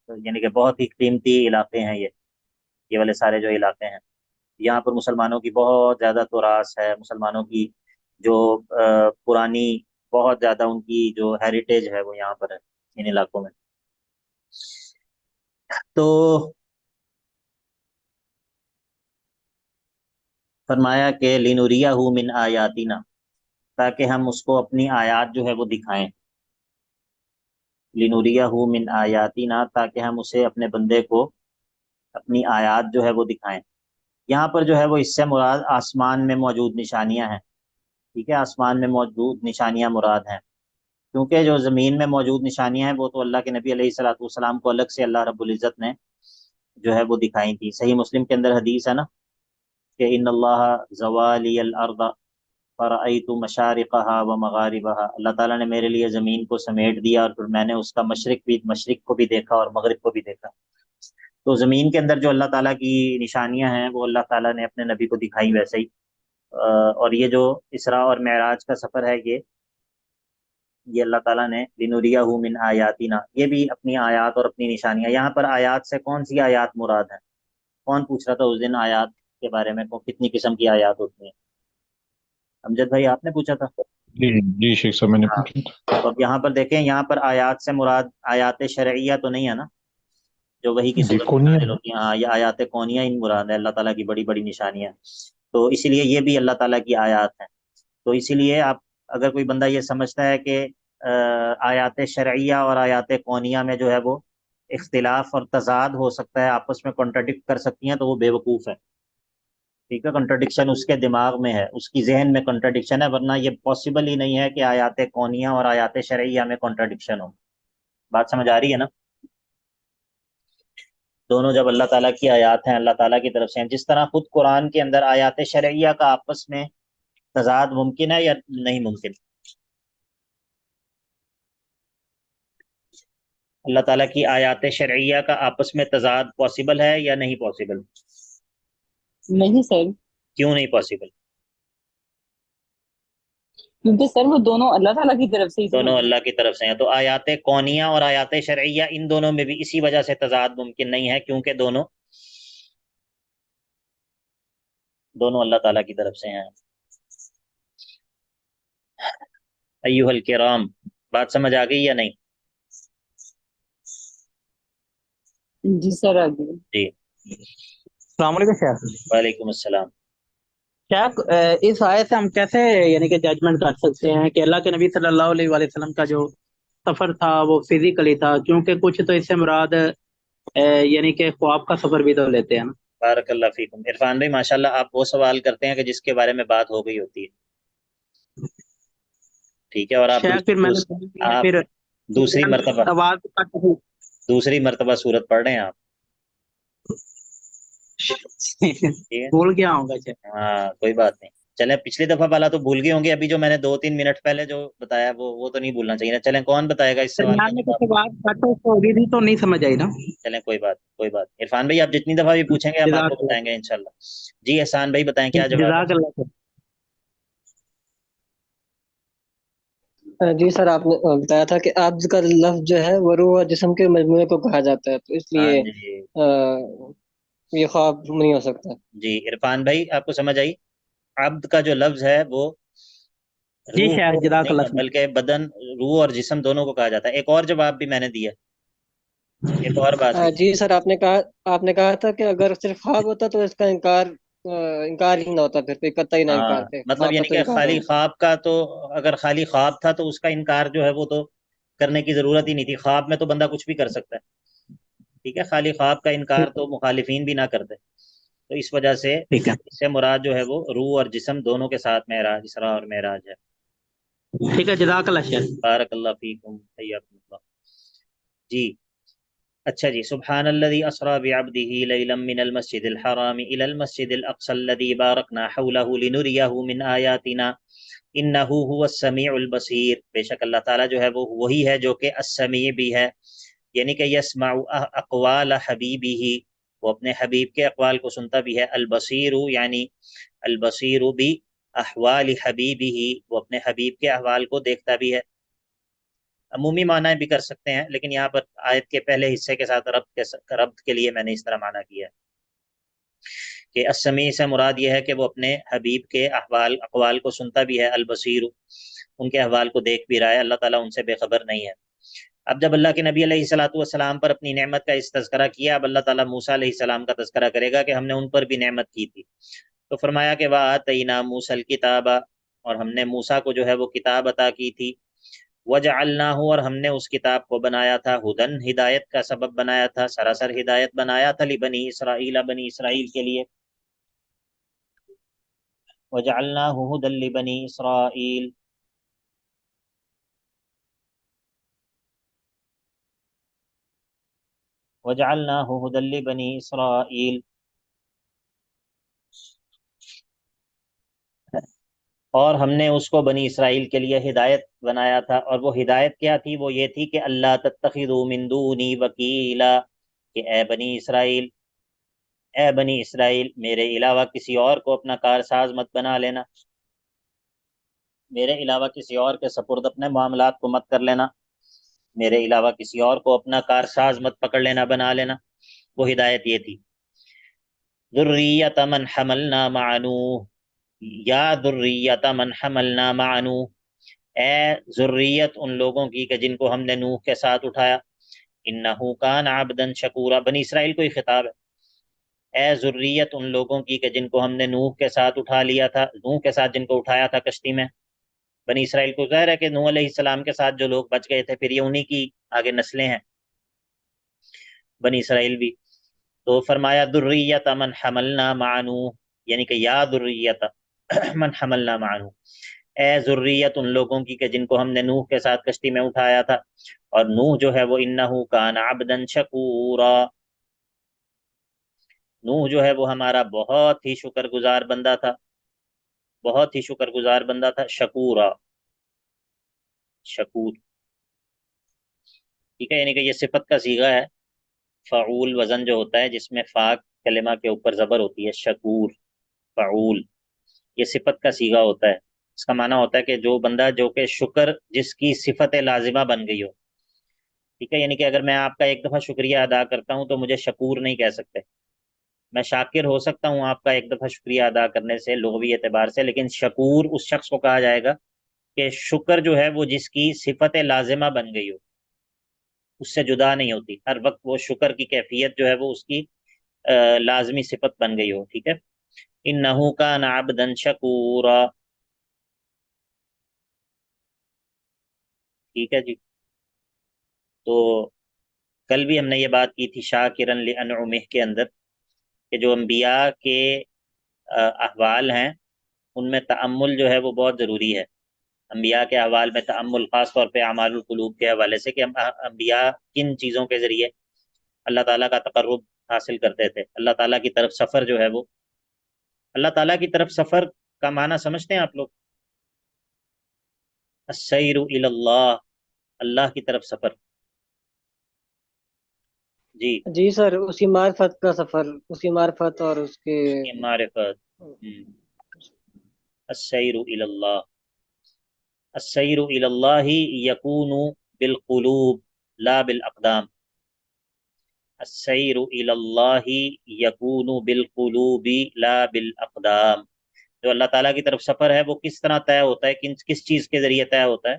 یعنی کہ بہت ہی قیمتی علاقے ہیں یہ والے سارے جو علاقے ہیں. یہاں پر مسلمانوں کی بہت زیادہ تراث ہے، مسلمانوں کی جو پرانی بہت زیادہ ان کی جو ہیریٹیج ہے وہ یہاں پر ہے ان علاقوں میں. تو فرمایا کہ لنریہ من آیاتنا، تاکہ ہم اس کو اپنی آیات جو ہے وہ دکھائیں. لنریہ من آیاتنا، تاکہ ہم اسے اپنے بندے کو اپنی آیات جو ہے وہ دکھائیں. یہاں پر جو ہے وہ اس سے مراد آسمان میں موجود نشانیاں ہیں. ٹھیک ہے، آسمان میں موجود نشانیاں مراد ہیں، کیونکہ جو زمین میں موجود نشانیاں ہیں وہ تو اللہ کے نبی علیہ الصلوۃ والسلام کو الگ سے اللہ رب العزت نے جو ہے وہ دکھائی تھی. صحیح مسلم کے اندر حدیث ہے نا کہ ان اللہ زوالی الارض فرأیت مشارقها ومغاربها، اللہ تعالیٰ نے میرے لیے زمین کو سمیٹ دیا اور پھر میں نے اس کا مشرق کو بھی دیکھا اور مغرب کو بھی دیکھا. تو زمین کے اندر جو اللہ تعالیٰ کی نشانیاں ہیں وہ اللہ تعالیٰ نے اپنے نبی کو دکھائی ویسے ہی. اور یہ جو اسراء اور معراج کا سفر ہے یہ اللہ تعالیٰ نے لنریہو من آیاتنا، یہ بھی اپنی آیات اور اپنی نشانیاں. یہاں پر آیات سے کون سی آیات مراد ہیں؟ کون پوچھ رہا تھا اس دن آیات کے بارے میں، کتنی قسم کی آیات ہوتی ہیں؟ امجد بھائی آپ نے پوچھا تھا. جی جی شیخ صاحب میں نے ہاں، پوچھا تھا. تو اب یہاں پر دیکھیں، یہاں پر آیات سے مراد آیات شرعیہ تو نہیں ہے نا، جو وہی کی جی صورت میں کون نازل ہوتی ہیں. ہاں، یہ آیات کونیہ ان مراد ہے، اللہ تعالیٰ کی بڑی بڑی نشانیاں. تو اسی لیے یہ بھی اللہ تعالیٰ کی آیات ہیں. تو اسی لیے آپ، اگر کوئی بندہ یہ سمجھتا ہے کہ آیات شرعیہ اور آیات کونیہ میں جو ہے وہ اختلاف اور تضاد ہو سکتا ہے، آپس میں کنٹرڈکٹ کر سکتی ہیں، تو وہ بے وقوف ہے. ٹھیک ہے، کنٹرڈکشن اس کے دماغ میں ہے، اس کی ذہن میں کنٹرڈکشن ہے، ورنہ یہ پاسبل ہی نہیں ہے کہ آیات کونیہ اور آیات شرعیہ میں کنٹرڈکشن ہو. بات سمجھ آ رہی ہے نا؟ دونوں جب اللہ تعالیٰ کی آیات ہیں، اللہ تعالیٰ کی طرف سے ہیں، جس طرح خود قرآن کے اندر آیات شرعیہ کا آپس میں تضاد ممکن ہے یا نہیں ممکن؟ اللہ تعالیٰ کی آیات شرعیہ کا آپس میں تضاد پاسبل ہے یا نہیں پاسبل؟ نہیں سر، کیوں نہیں پاسبل؟ کیونکہ سر وہ دونوں اللہ تعالیٰ کی طرف سے ہی تو دونوں ہیں. اللہ کی طرف سے ہیں. تو آیات کونیہ اور آیات شرعیہ ان دونوں میں بھی اسی وجہ سے تضاد ممکن نہیں ہے، کیونکہ دونوں اللہ تعالیٰ کی طرف سے ہیں. ایھا الکرام، بات سمجھ آ گئی یا نہیں؟ جی سر آگے. جی، السلام علیکم شیخ. وعلیکم السلام. شیخ اس آیت سے ہم کیسے یعنی کہ ججمنٹ کر سکتے ہیں کہ اللہ کے نبی صلی اللہ علیہ وآلہ وسلم کا جو سفر تھا وہ فزیکلی تھا، کیونکہ کچھ تو اس سے مراد یعنی کہ خواب کا سفر بھی تو لیتے ہیں نا. بارک اللہ فیکم. عرفان بھائی ماشاءاللہ آپ وہ سوال کرتے ہیں کہ جس کے بارے میں بات ہو گئی ہوتی ہے. ٹھیک ہے، اور آپ شیخ پھر میں نے بول دیا، آپ پھر دوسری مرتبہ آواز کٹ گئی. صورت پڑھ رہے ہیں آپ. ٹھیک ہے، بھول گیا ہوں گا شیخ. ہاں کوئی بات نہیں. چلیں، پچھلی دفعہ والا تو بھول گئے ہوں گے، ابھی جو میں نے 2-3 منٹ پہلے جو بتایا وہ تو نہیں بھولنا چاہیے نا. چلیں، کون بتائے گا اس سوال کا درمیان میں جواب؟ کچھ آواز کٹ ہوگی تھی تو نہیں سمجھ آئی نا. چلیں کوئی بات. عرفان بھائی آپ جتنی دفعہ بھی پوچھیں گے ہم آپ جزاک کو بتائیں گے انشاءاللہ. جی احسان بھائی بتائیں کیا اللہ، جواب ہے؟ جزاک اللہ خیر. جی سر، آپ نے بتایا تھا کہ عبد کا لفظ جو ہے وہ روح اور جسم کے مجموعے کو کہا جاتا ہے، تو اس ہاں لیے جی یہ خواب نہیں ہو سکتا. جی. عرفان بھائی آپ کو سمجھ آئی؟ عبد کا جو لفظ ہے وہ جی روح شیخ، کو جزاک نہیں اللہ ہے، خیر. بلکہ بدن، روح اور جسم دونوں کو کہا جاتا ہے. ایک اور جواب بھی میں نے دیا، ایک اور بات بھی. جی سر، آپ نے کہا تھا کہ اگر صرف خواب ہوتا تو اس کا انکار ہی نہ ہوتا، پھر قطعی نہ ہاں انکار تھے، مطلب خواب کا یعنی تو کہ انکار خالی ہوگا. خواب کا تو، اگر خالی خواب تھا تو اس کا انکار جو ہے وہ تو کرنے کی ضرورت ہی نہیں تھی. خواب میں تو بندہ کچھ بھی کر سکتا ہے. ٹھیک ہے، خالی خواب کا انکار تو مخالفین بھی نہ کرتے. تو اس وجہ سے ٹھیک ہے، اس سے مراد جو ہے وہ روح اور جسم دونوں کے ساتھ معراج، اسراء اور معراج ہے. ٹھیک ہے، جزاک اللہ شیخ. بارک اللہ فیکم، حیاکم اللہ. جی اچھا جی. سبحان الذي اسرا بعبده ليلا من المسجد الحرام الى المسجد الاقصى الذي باركنا حوله لنريه من آیاتنا انه هو السمیع البصیر. بے شک اللہ تعالیٰ جو ہے وہ وہی ہے جو کہ السمیع بھی ہے، یعنی کہ یسمع اقوال حبیبہ، وہ اپنے حبیب کے اقوال کو سنتا بھی ہے. البصیر یعنی البصیر بھی احوال حبیبہ، وہ اپنے حبیب کے احوال کو دیکھتا بھی ہے. عمومی معنی بھی کر سکتے ہیں، لیکن یہاں پر آیت کے پہلے حصے کے ساتھ ربط کے لیے میں نے اس طرح معنی کیا ہے کہ السمیع سے مراد یہ ہے کہ وہ اپنے حبیب کے اقوال کو سنتا بھی ہے. البصیر ان کے احوال کو دیکھ بھی رہا ہے، اللہ تعالیٰ ان سے بے خبر نہیں ہے. اب جب اللہ کے نبی علیہ الصلاۃ والسلام پر اپنی نعمت کا اس تذکرہ کیا، اب اللہ تعالیٰ موسیٰ علیہ السلام کا تذکرہ کرے گا کہ ہم نے ان پر بھی نعمت کی تھی. تو فرمایا کہ وَآتَيْنَا مُوسَى الْكِتَابَ، اور ہم نے موسیٰ کو جو ہے وہ کتاب عطا کی تھی. وَجَعَلْنَاهُ، اور ہم نے اس کتاب کو بنایا تھا ہدن، ہدایت کا سبب بنایا تھا، سراسر ہدایت بنایا تھا. لبنی اسرائیل، بنی اسرائیل کے لیے. وَجَعَلْنَاهُ هُدًى لِبَنِي إِسْرَائِيلَ، وَجَعَلْنَاهُ هُدًى لِبَنِي إِسْرَائِيلَ. اور ہم نے اس کو بنی اسرائیل کے لیے ہدایت بنایا تھا، اور وہ ہدایت کیا تھی؟ وہ یہ تھی کہ اللہ تتخذوا من دونی وکیلا، کہ اے بنی اسرائیل میرے علاوہ کسی اور کو اپنا کارساز مت بنا لینا. میرے علاوہ کسی اور کے سپرد اپنے معاملات کو مت کر لینا، میرے علاوہ کسی اور کو اپنا کارساز مت پکڑ لینا، بنا لینا۔ وہ ہدایت یہ تھی۔ ذریۃ من حملنا مع نوح، یا ذریۃ من حملنا مع نوح، اے ذریت ان لوگوں کی کہ جن کو ہم نے نوح کے ساتھ اٹھایا، انہ کان عبدا شکورا، بنی اسرائیل کو ہی خطاب ہے۔ اے ذریت ان لوگوں کی کہ جن کو ہم نے نوح کے ساتھ اٹھا لیا تھا، نوح کے ساتھ جن کو اٹھایا تھا کشتی میں، بنی اسرائیل کو ظاہر ہے کہ نوح علیہ السلام کے ساتھ جو لوگ بچ گئے تھے، پھر یہ انہی کی آگے نسلیں ہیں، بنی اسرائیل بھی۔ تو فرمایا ذریت من حملنا مع نوح، یعنی کہ یا ذریت من حملنا مع نوح، اے ذریت ان لوگوں کی کہ جن کو ہم نے نوح کے ساتھ کشتی میں اٹھایا تھا، اور نوح جو ہے وہ انہ کان عبدا شکورا، نوح جو ہے وہ ہمارا بہت ہی شکر گزار بندہ تھا، بہت ہی شکر گزار بندہ تھا، شکورا، شکور، ٹھیک ہے، یعنی کہ یہ صفت کا صیغہ ہے، فعول وزن جو ہوتا ہے جس میں فا کلمہ کے اوپر زبر ہوتی ہے، شکور، فعول، یہ صفت کا صیغہ ہوتا ہے۔ اس کا معنی ہوتا ہے کہ جو بندہ جو کہ شکر جس کی صفت لازمہ بن گئی ہو، ٹھیک ہے، یعنی کہ اگر میں آپ کا ایک دفعہ شکریہ ادا کرتا ہوں تو مجھے شکور نہیں کہہ سکتے، میں شاکر ہو سکتا ہوں آپ کا ایک دفعہ شکریہ ادا کرنے سے لغوی اعتبار سے، لیکن شکور اس شخص کو کہا جائے گا کہ شکر جو ہے وہ جس کی صفت لازمہ بن گئی ہو، اس سے جدا نہیں ہوتی، ہر وقت وہ شکر کی کیفیت جو ہے وہ اس کی لازمی صفت بن گئی ہو، ٹھیک ہے۔ انہ کان عبدا شکورا، ٹھیک ہے جی۔ تو کل بھی ہم نے یہ بات کی تھی شاکرا لانعمہ کے اندر، کہ جو انبیاء کے احوال ہیں ان میں تأمل جو ہے وہ بہت ضروری ہے، انبیاء کے احوال میں تأمل، خاص طور پہ اعمال القلوب کے حوالے سے، کہ انبیاء کن چیزوں کے ذریعے اللہ تعالیٰ کا تقرب حاصل کرتے تھے، اللہ تعالیٰ کی طرف سفر جو ہے وہ، اللہ تعالیٰ کی طرف سفر کا معنی سمجھتے ہیں آپ لوگ؟ السیر الی اللہ، اللہ کی طرف سفر، جی، جی سر، اسی معرفت کا سفر، اسی معرفت اور اس کے اس کی معرفت، السیر الی اللہ، السیر الی اللہ یکون بالقلوب لا بالاقدام، السیر الی اللہ یکون بالقلوب لا بالاقدام، جو اللہ تعالیٰ کی طرف سفر ہے وہ کس طرح طے ہوتا ہے، کس چیز کے ذریعے طے ہوتا ہے؟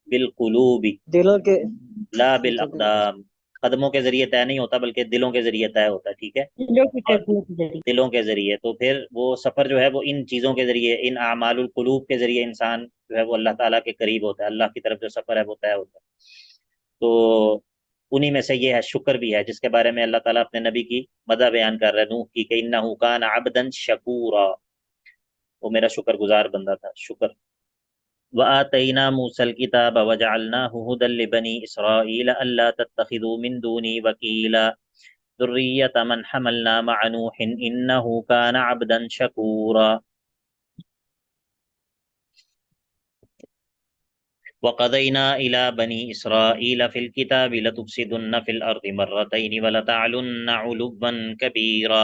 بالقلوب دلوں کے، لا بالاقدام، قدموں کے ذریعے طے نہیں ہوتا بلکہ دلوں کے ذریعے طے ہوتا ہے، ٹھیک ہے، دلوں کی اور ٹچنے کے ذریعے۔ دلوں کے ذریعے، تو پھر وہ سفر جو ہے وہ ان چیزوں کے ذریعے، ان اعمال القلوب کے ذریعے انسان جو ہے وہ اللہ تعالیٰ کے قریب ہوتا ہے، اللہ کی طرف جو سفر ہے وہ طے ہوتا ہے۔ تو انہی میں سے یہ ہے، شکر بھی ہے، جس کے بارے میں اللہ تعالیٰ اپنے نبی کی مدح بیان کر رہے ہیں، نوح کی، کہ انہ کان عبدا شکورا، وہ میرا شکر گزار بندہ تھا، شکر۔ وآتینا موسى الكتاب وجعلناه هدى لبني إسرائيل ألا تتخذوا من دوني وكيلا ذرية من حملنا مع نوح إنه كان عبدا شكورا وقضينا إلى بني إسرائيل في الكتاب لتفسدن في الأرض مرتين ولتعلن علوا كبيرا،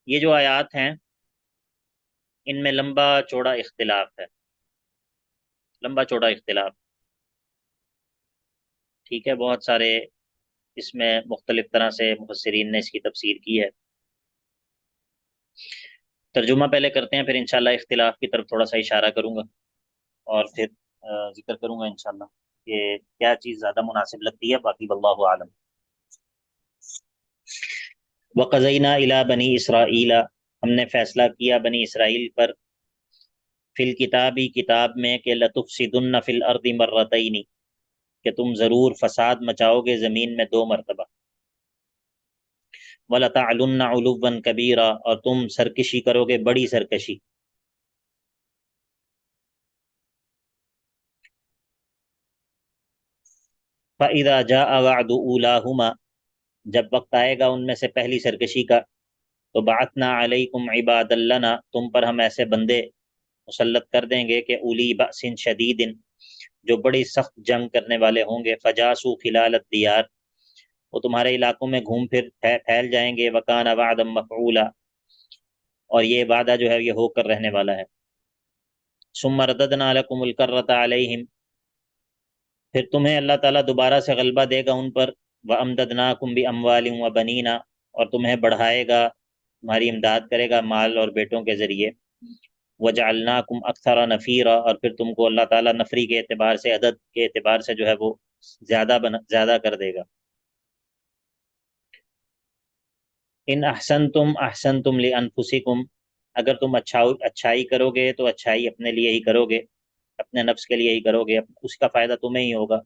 یہ جو آیات ہیں ان میں لمبا چوڑا اختلاف ہے، لمبا چوڑا اختلاف، ٹھیک ہے، بہت سارے اس میں مختلف طرح سے مفسرین نے اس کی تفسیر کی ہے۔ ترجمہ پہلے کرتے ہیں، پھر انشاءاللہ اختلاف کی طرف تھوڑا سا اشارہ کروں گا، اور پھر ذکر کروں گا انشاءاللہ کہ کیا چیز زیادہ مناسب لگتی ہے، باقی واللہ عالم۔ وَقَضَيْنَا إِلَى بَنِي إِسْرَائِيلَ، ہم نے فیصلہ کیا بنی اسرائیل پر، فی الکتابی کتاب میں، کہ لَتُفْسِدُنَّ فِي الْأَرْضِ مَرَّتَيْنِ، کہ تم ضرور فساد مچاؤ گے زمین میں 2 مرتبہ، وَلَتَعْلُنَّ عُلُوًّا كَبِيرًا، اور تم سرکشی کرو گے بڑی سرکشی۔ فَإِذَا جَاءَ وَعْدُ أُولَاهُمَا، جب وقت آئے گا ان میں سے پہلی سرکشی کا، تو بَعَثْنَا عَلَيْكُمْ عِبَادًا لَنَا، تم پر ہم ایسے بندے مسلط کر دیں گے کہ اولی بأس شدید، جو بڑی سخت جنگ کرنے والے ہوں گے، فجاسو خلال الدیار، وہ تمہارے علاقوں میں گھوم پھر پھیل جائیں گے، وکان وعدا مفعولا، اور یہ وعدہ جو ہے یہ ہو کر رہنے والا ہے۔ ثم رددنا لکم الکرۃ علیہم، پھر تمہیں اللہ تعالیٰ دوبارہ سے غلبہ دے گا ان پر، وَأَمْدَدْنَاكُمْ بِأَمْوَالٍ وَبَنِينَ، اور تمہیں بڑھائے گا، تمہاری امداد کرے گا مال اور بیٹوں کے ذریعے، وَجَعَلْنَاكُمْ أَكْثَرَ نَفِيرًا، اور پھر تم کو اللہ تعالیٰ نفری کے اعتبار سے، عدد کے اعتبار سے جو ہے وہ زیادہ کر دے گا۔ ان احسنتم احسنتم لانفسکم، اگر تم اچھائی کرو گے تو اچھائی اپنے لیے ہی کرو گے، اپنے نفس کے لیے ہی کرو گے، اس کا فائدہ تمہیں ہی ہوگا۔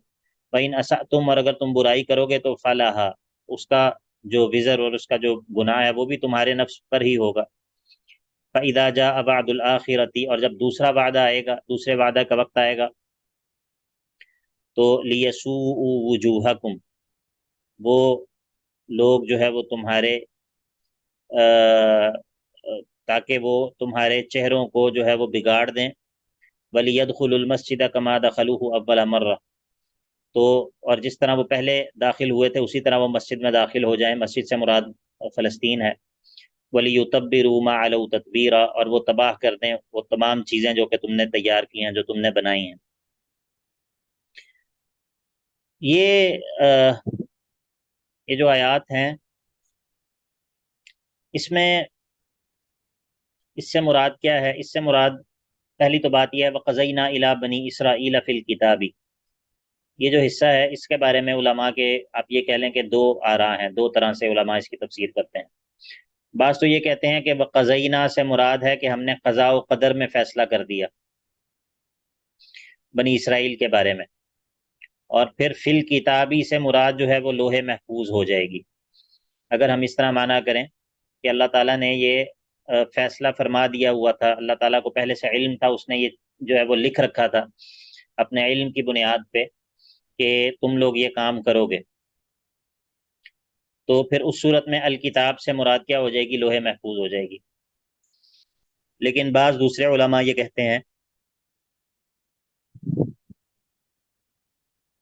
وَإِنْ أَسَأْتُمْ، اور اگر تم برائی کرو گے تو فَلَهَا، اس کا جو وزر اور اس کا جو گناہ ہے وہ بھی تمہارے نفس پر ہی ہوگا۔ فَإِذَا جَاءَ وَعْدُ الْآخِرَةِ، اور جب دوسرا وعدہ آئے گا، دوسرے وعدہ کا وقت آئے گا، تو لِيَسُوءُوا وُجُوهَكُمْ، وہ لوگ جو ہے وہ تمہارے تاکہ وہ تمہارے چہروں کو جو ہے وہ بگاڑ دیں، وَلِيَدْخُلُوا الْمَسْجِدَ كَمَا دَخَلُوهُ أَوَّلَ مَرَّةٍ، تو اور جس طرح وہ پہلے داخل ہوئے تھے اسی طرح وہ مسجد میں داخل ہو جائیں، مسجد سے مراد فلسطین ہے۔ وَلِيُتَبِّرُوا مَا عَلَوْا تَتْبِيرًا، اور وہ تباہ کر دیں وہ تمام چیزیں جو کہ تم نے تیار کی ہیں، جو تم نے بنائی ہیں۔ یہ جو آیات ہیں اس میں اس سے مراد کیا ہے؟ اس سے مراد پہلی تو بات یہ ہے وَقَضَيْنَا إِلَىٰ بَنِي إِسْرَائِيلَ فِي الْكِتَابِ، یہ جو حصہ ہے اس کے بارے میں علماء کے آپ یہ کہہ لیں کہ دو آراء ہیں، دو طرح سے علماء اس کی تفسیر کرتے ہیں۔ بعض تو یہ کہتے ہیں کہ وَقَضَيْنَا سے مراد ہے کہ ہم نے قضاء و قدر میں فیصلہ کر دیا بنی اسرائیل کے بارے میں، اور پھر فی الکتابی سے مراد جو ہے وہ لوح محفوظ ہو جائے گی۔ اگر ہم اس طرح معنی کریں کہ اللہ تعالیٰ نے یہ فیصلہ فرما دیا ہوا تھا، اللہ تعالیٰ کو پہلے سے علم تھا، اس نے یہ جو ہے وہ لکھ رکھا تھا اپنے علم کی بنیاد پہ کہ تم لوگ یہ کام کرو گے، تو پھر اس صورت میں الکتاب سے مراد کیا ہو جائے گی؟ لوح محفوظ ہو جائے گی۔ لیکن بعض دوسرے علماء یہ کہتے ہیں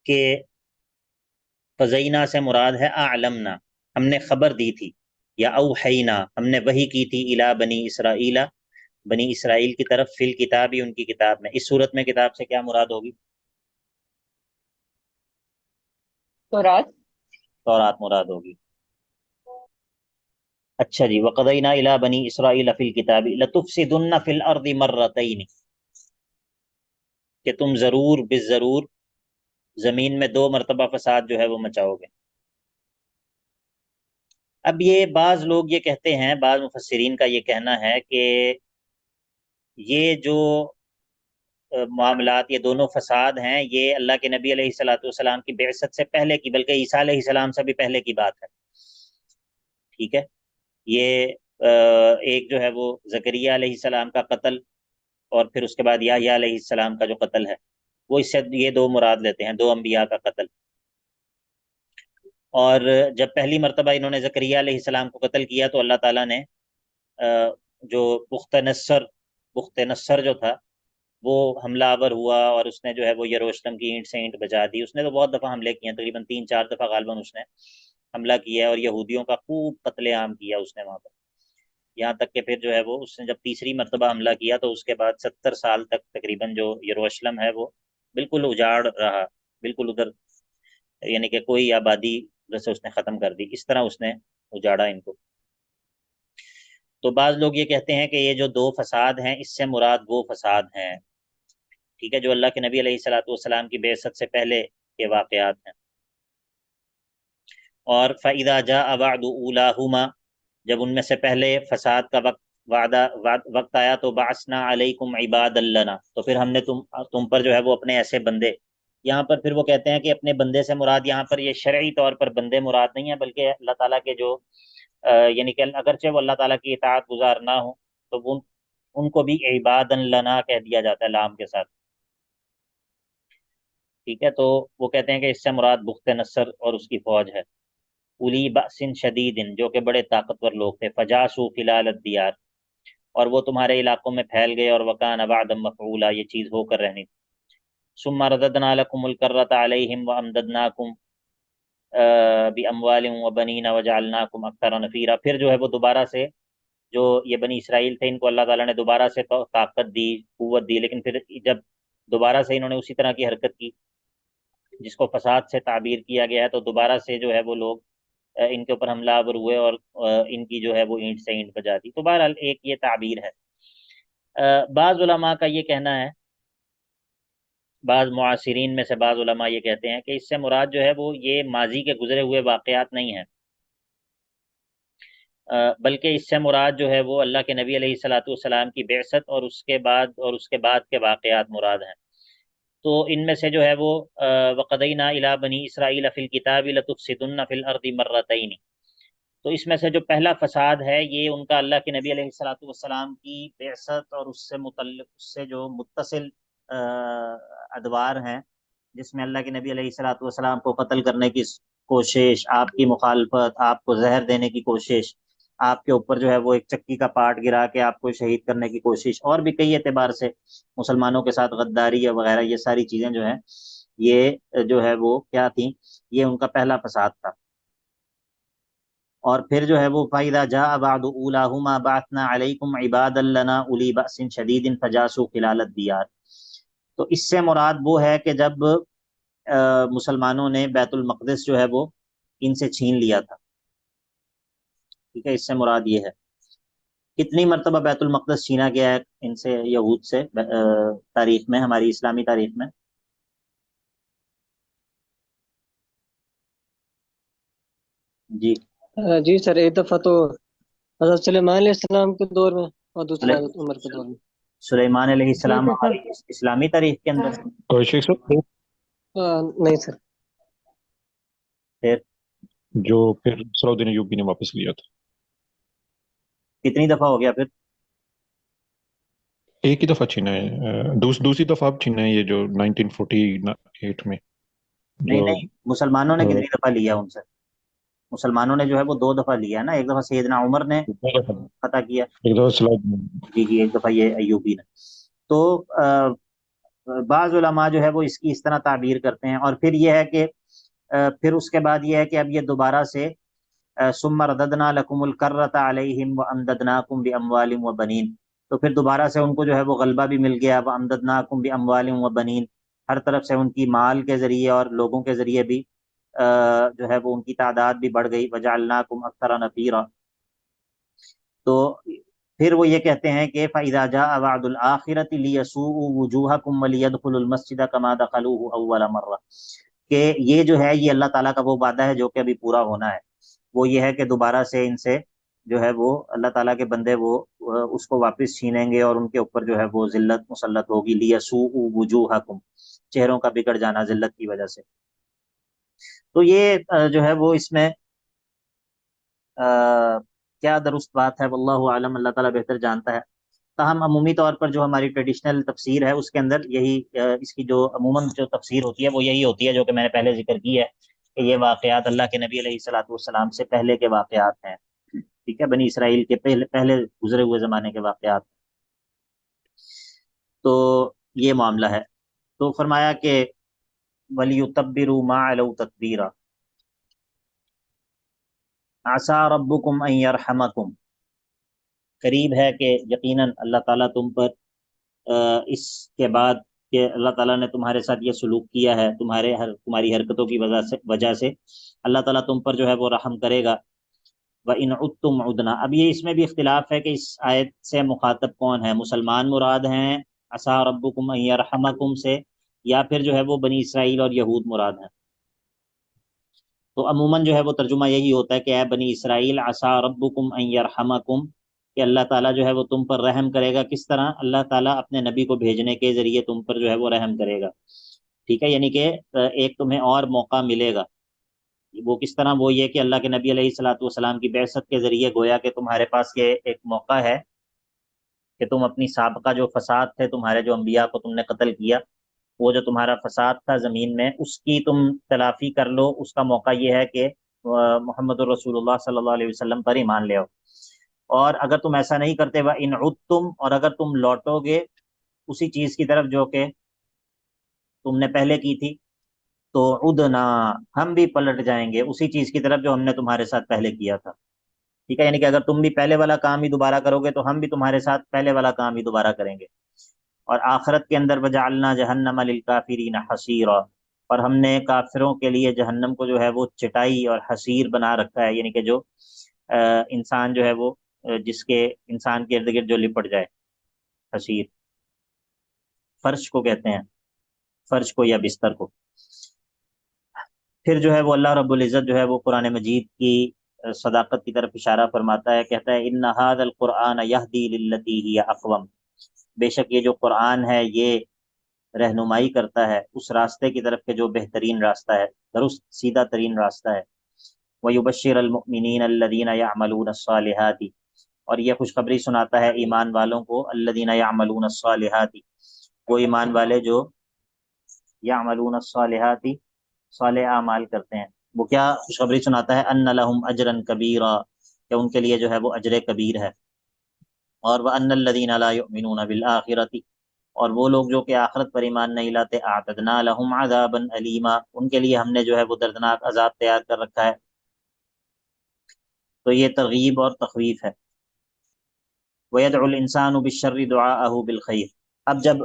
کہ فزینہ سے مراد ہے اعلمنا، ہم نے خبر دی تھی، یا اوحینا، ہم نے وحی کی تھی، الی بنی اسرائیل، بنی اسرائیل کی طرف، فی الکتابی، ان کی کتاب میں۔ اس صورت میں کتاب سے کیا مراد ہوگی؟ تورات۔ تورات مراد ہوگی۔ اچھا جی، وَقَضَيْنَا إِلَىٰ بَنِي إِسْرَائِيلَ فِي الْكِتَابِ لَتُفْسِدُنَّ فِي الْأَرْضِ مَرَّتَيْنِ، کہ تم ضرور بالضرور زمین میں دو مرتبہ فساد جو ہے وہ مچاؤ گے۔ اب یہ بعض لوگ یہ کہتے ہیں، بعض مفسرین کا یہ کہنا ہے کہ یہ جو معاملات، یہ دونوں فساد ہیں، یہ اللہ کے نبی علیہ الصلوۃ والسلام کی بعثت سے پہلے کی، بلکہ عیسیٰ علیہ السلام سے بھی پہلے کی بات ہے۔ ٹھیک ہے، یہ ایک جو ہے وہ زکریا علیہ السلام کا قتل، اور پھر اس کے بعد یحییٰ علیہ السلام کا جو قتل ہے، وہ اس سے یہ دو مراد لیتے ہیں، دو انبیاء کا قتل۔ اور جب پہلی مرتبہ انہوں نے زکریا علیہ السلام کو قتل کیا تو اللہ تعالیٰ نے جو بخت نصر جو تھا وہ حملہ آور ہوا، اور اس نے جو ہے وہ یروشلم کی اینٹ سے اینٹ بجا دی۔ اس نے تو بہت دفعہ حملے کیے ہیں، تقریباً 3-4 دفعہ غالباً اس نے حملہ کیا ہے، اور یہودیوں کا خوب قتل عام کیا اس نے وہاں پر، یہاں تک کہ پھر جو ہے وہ اس نے جب تیسری مرتبہ حملہ کیا تو اس کے بعد 70 سال تک تقریباً جو یروشلم ہے وہ بالکل اجاڑ رہا، بالکل ادھر، یعنی کہ کوئی آبادی جیسے اس نے ختم کر دی، اس طرح اس نے اجاڑا ان کو۔ تو بعض لوگ یہ کہتے ہیں کہ یہ جو دو فساد ہیں اس سے مراد وہ فساد ہیں، ٹھیک ہے، جو اللہ کے نبی علیہ الصلوۃ والسلام کی بعثت سے پہلے کے واقعات ہیں۔ اور فَإِذَا جَاءَ وَعْدُ أُولَاهُمَا، جب ان میں سے پہلے فساد کا وقت آیا تو بَعَثْنَا عَلَيْكُمْ عِبَادًا لَنَا، تو پھر ہم نے تم پر جو ہے وہ اپنے ایسے بندے، یہاں پر پھر وہ کہتے ہیں کہ اپنے بندے سے مراد یہاں پر یہ شرعی طور پر بندے مراد نہیں ہے، بلکہ اللہ تعالیٰ کے جو یعنی کہ اگرچہ وہ اللہ تعالیٰ کی اطاعت گزار نہ ہوں تو ان کو بھی عبادًا لنا کہہ دیا جاتا ہے لام کے ساتھ، ٹھیک ہے۔ تو وہ کہتے ہیں کہ اس سے مراد بخت نصر اور اس کی فوج ہے، اولی بأس شدید، جو کہ بڑے طاقتور لوگ تھے، فجاسوا خلال الدیار، اور وہ تمہارے علاقوں میں پھیل گئے، اور وکان وعدا مفعولا، یہ چیز ہو کر رہنی تھی۔ ثم رددنا لكم الكرة عليهم وامددناكم باموال وبنين وجعلناكم اكثر نفيرا، پھر جو ہے وہ دوبارہ سے جو یہ بنی اسرائیل تھے، ان کو اللہ تعالیٰ نے دوبارہ سے طاقت دی، قوت دی، لیکن پھر جب دوبارہ سے انہوں نے اسی طرح کی حرکت کی جس کو فساد سے تعبیر کیا گیا ہے، تو دوبارہ سے جو ہے وہ لوگ ان کے اوپر حملہ آور ہوئے اور ان کی جو ہے وہ اینٹ سے اینٹ بجا دی۔ تو بہرحال ایک یہ تعبیر ہے۔ بعض علماء کا یہ کہنا ہے، بعض معاصرین میں سے بعض علماء یہ کہتے ہیں کہ اس سے مراد جو ہے وہ یہ ماضی کے گزرے ہوئے واقعات نہیں ہیں، بلکہ اس سے مراد جو ہے وہ اللہ کے نبی علیہ الصلاۃ والسلام کی بعثت اور اس کے بعد کے واقعات مراد ہیں۔ تو ان میں سے جو ہے وہ وَقَضَيْنَا إِلَىٰ بَنِي إِسْرَائِيلَ فِي الْكِتَابِ لَتُفْسِدُنَّ فِي الْأَرْضِ مَرَّتَيْنِ، تو اس میں سے جو پہلا فساد ہے یہ ان کا اللہ کے نبی علیہ الصلاۃ والسلام کی بعثت اور اس سے متعلق، اس سے جو متصل ادوار ہیں، جس میں اللہ کے نبی علیہ الصلاۃ والسلام کو قتل کرنے کی کوشش، آپ کی مخالفت، آپ کو زہر دینے کی کوشش، آپ کے اوپر جو ہے وہ ایک چکی کا پارٹ گرا کے آپ کو شہید کرنے کی کوشش، اور بھی کئی اعتبار سے مسلمانوں کے ساتھ غداری وغیرہ، یہ ساری چیزیں جو ہیں یہ جو ہے وہ کیا تھیں، یہ ان کا پہلا فساد تھا۔ اور پھر جو ہے وہ فَإِذَا جَاءَ بَعْدُ أُولَاهُمَا بَعَثْنَا عَلَيْكُمْ عِبَادًا لَنَا أُولِي بَأْسٍ شَدِيدٍ فَجَاسُوا خِلَالَ الدِّيَارِ، تو اس سے مراد وہ ہے کہ جب مسلمانوں نے بیت المقدس جو ہے وہ ان سے چھین لیا تھا، ٹھیک ہے، اس سے مراد یہ ہے۔ کتنی مرتبہ بیت المقدس چھینا گیا ہے ان سے، یہود سے، تاریخ میں، ہماری اسلامی تاریخ میں؟ جی جی سر، ایک دفعہ تو حضرت سلیمان علیہ السلام کے دور میں اور دوسرا حضرت عمر کے دور میں۔ سلیمان علیہ ایک السلام دفعہ ہماری اسلامی تاریخ کے اندر، اور شیخ صاحب نہیں سر، پھر جو پھر صلاح الدین ایوبی نے واپس لیا تھا، کتنی دفعہ ہو گیا پھر؟ ایک ہی دفعہ چھینا ہے، دوسری دفعہ اب چھینا ہے، یہ جو 1948 میں نہیں جو نہیں، مسلمانوں نے کتنی دفعہ لیا ان سے؟ مسلمانوں نے جو ہے وہ 2 دفعہ لیا ہے نا، ایک دفعہ سیدنا عمر نے فتح کیا، ایک دفعہ صلاح الدین۔ جی ایک دفعہ یہ ایوبی نے۔ تو بعض علماء جو ہے وہ اس کی اس طرح تعبیر کرتے ہیں، اور پھر یہ ہے کہ پھر اس کے بعد یہ ہے کہ اب یہ دوبارہ سے ثم رددنا لکم الکرۃ علیہم وامددناکم باموال وبنین، تو پھر دوبارہ سے ان کو جو ہے وہ غلبہ بھی مل گیا، وامددناکم باموال وبنین، ہر طرف سے ان کی مال کے ذریعے اور لوگوں کے ذریعے بھی جو ہے وہ ان کی تعداد بھی بڑھ گئی، وجعلناکم اکثر نفیرا۔ تو پھر وہ یہ کہتے ہیں کہ فَإِذَا جَاءَ وَعْدُ الْآخِرَةِ لِيَسُوءُوا وُجُوهَكُمْ وَلِيَدْخُلُوا الْمَسْجِدَ كَمَا دَخَلُوهُ أَوَّلَ مَرَّةٍ، کہ یہ جو ہے یہ اللہ تعالیٰ کا وہ وعدہ ہے جو کہ ابھی پورا ہونا ہے، وہ یہ ہے کہ دوبارہ سے ان سے جو ہے وہ اللہ تعالیٰ کے بندے وہ اس کو واپس چھینیں گے، اور ان کے اوپر جو ہے وہ ذلت مسلط ہوگی، لِيَسُوءُوا وُجُوهَكُمْ، چہروں کا بگڑ جانا ذلت کی وجہ سے۔ تو یہ جو ہے وہ اس میں کیا درست بات ہے، واللہ عالم، اللہ تعالیٰ بہتر جانتا ہے۔ تاہم عمومی طور پر جو ہماری ٹریڈیشنل تفسیر ہے اس کے اندر یہی اس کی جو عموماً جو تفسیر ہوتی ہے وہ یہی ہوتی ہے جو کہ میں نے پہلے ذکر کی ہے، کہ یہ واقعات اللہ کے نبی علیہ الصلاۃ والسلام سے پہلے کے واقعات ہیں، ٹھیک ہے، بنی اسرائیل کے پہلے گزرے ہوئے زمانے کے واقعات۔ تو یہ معاملہ ہے۔ تو فرمایا کہ وَلِيُتَبِّرُوا مَا عَلَوْا تَتْبِيرًا، عَسَىٰ رَبُّكُمْ أَن يَرْحَمَكُمْ، قریب ہے کہ یقیناً اللہ تعالیٰ تم پر اس کے بعد کہ اللہ تعالیٰ نے تمہارے ساتھ یہ سلوک کیا ہے، تمہاری حرکتوں کی وجہ سے اللہ تعالیٰ تم پر جو ہے وہ رحم کرے گا۔ وَإِنْ عُدْتُمْ عُدْنَا، اب یہ اس میں بھی اختلاف ہے کہ اس آیت سے مخاطب کون ہے، مسلمان مراد ہیں عَسَىٰ رَبُّكُمْ أَن يَرْحَمَكُمْ سے، یا پھر جو ہے وہ بنی اسرائیل اور یہود مراد ہیں؟ تو عموماً جو ہے وہ ترجمہ یہی ہوتا ہے کہ اے بنی اسرائیل، عَسَىٰ رَبُّكُمْ أَن يَرْحَمَكُمْ، کہ اللہ تعالیٰ جو ہے وہ تم پر رحم کرے گا۔ کس طرح؟ اللہ تعالیٰ اپنے نبی کو بھیجنے کے ذریعے تم پر جو ہے وہ رحم کرے گا، ٹھیک ہے، یعنی کہ ایک تمہیں اور موقع ملے گا۔ وہ کس طرح؟ وہ یہ کہ اللہ کے نبی علیہ الصلاۃ والسلام کی بعثت کے ذریعے گویا کہ تمہارے پاس یہ ایک موقع ہے کہ تم اپنی سابقہ جو فساد تھے، تمہارے جو انبیاء کو تم نے قتل کیا، وہ جو تمہارا فساد تھا زمین میں، اس کی تم تلافی کر لو۔ اس کا موقع یہ ہے کہ محمد الرسول اللہ صلی اللہ علیہ وسلم پر ایمان لے آؤ۔ اور اگر تم ایسا نہیں کرتے، وَإِنْ عُدْتُمْ، اور اگر تم لوٹو گے اسی چیز کی طرف جو کہ تم نے پہلے کی تھی، تو عُدْنَا، ہم بھی پلٹ جائیں گے اسی چیز کی طرف جو ہم نے تمہارے ساتھ پہلے کیا تھا، ٹھیک ہے، یعنی کہ اگر تم بھی پہلے والا کام ہی دوبارہ کرو گے تو ہم بھی تمہارے ساتھ پہلے والا کام ہی دوبارہ کریں گے۔ اور آخرت کے اندر وجعلنا جہنم للکافرین حصیرا، اور ہم نے کافروں کے لیے جہنم کو جو ہے وہ چٹائی اور حصیر بنا رکھا ہے، یعنی کہ جو انسان جو ہے وہ جس کے انسان کے ارد گرد جو لپٹ جائے، حصیر فرش کو کہتے ہیں، فرش کو یا بستر کو۔ پھر جو ہے وہ اللہ رب العزت جو ہے وہ قرآن مجید کی صداقت کی طرف اشارہ فرماتا ہے، کہتا ہے ان ھذا القرآن یہدی للتی ہی اقوم، بے شک یہ جو قرآن ہے یہ رہنمائی کرتا ہے اس راستے کی طرف کہ جو بہترین راستہ ہے، درست سیدھا ترین راستہ ہے۔ وَيُبَشِّرَ الْمُؤْمِنِينَ الَّذِينَ يَعْمَلُونَ الصَّالِحَاتِ، اور یہ خوشخبری سناتا ہے ایمان والوں کو، الَّذِينَ يَعْمَلُونَ الصَّالِحَاتِ، وہ ایمان والے جو يَعْمَلُونَ الصَّالِحَاتِ صالح اعمال کرتے ہیں۔ وہ کیا خوشخبری سناتا ہے؟ ان لهم اجرا کبیرا، کہ ان کے لیے جو ہے وہ اجر کبیر ہے۔ اور وان الذین لا یؤمنون بالآخرۃ، اور وہ لوگ جو کہ آخرت پر ایمان نہیں لاتے، اعتدنا لهم عذابا الیما، ان کے لیے ہم نے جو ہے وہ دردناک عذاب تیار کر رکھا ہے۔ تو یہ ترغیب اور تخویف ہے۔ وَيَدْعُ الْإِنسَانُ بِالشَّرِّ دُعَاءَهُ بِالْخَيْرِ، اب جب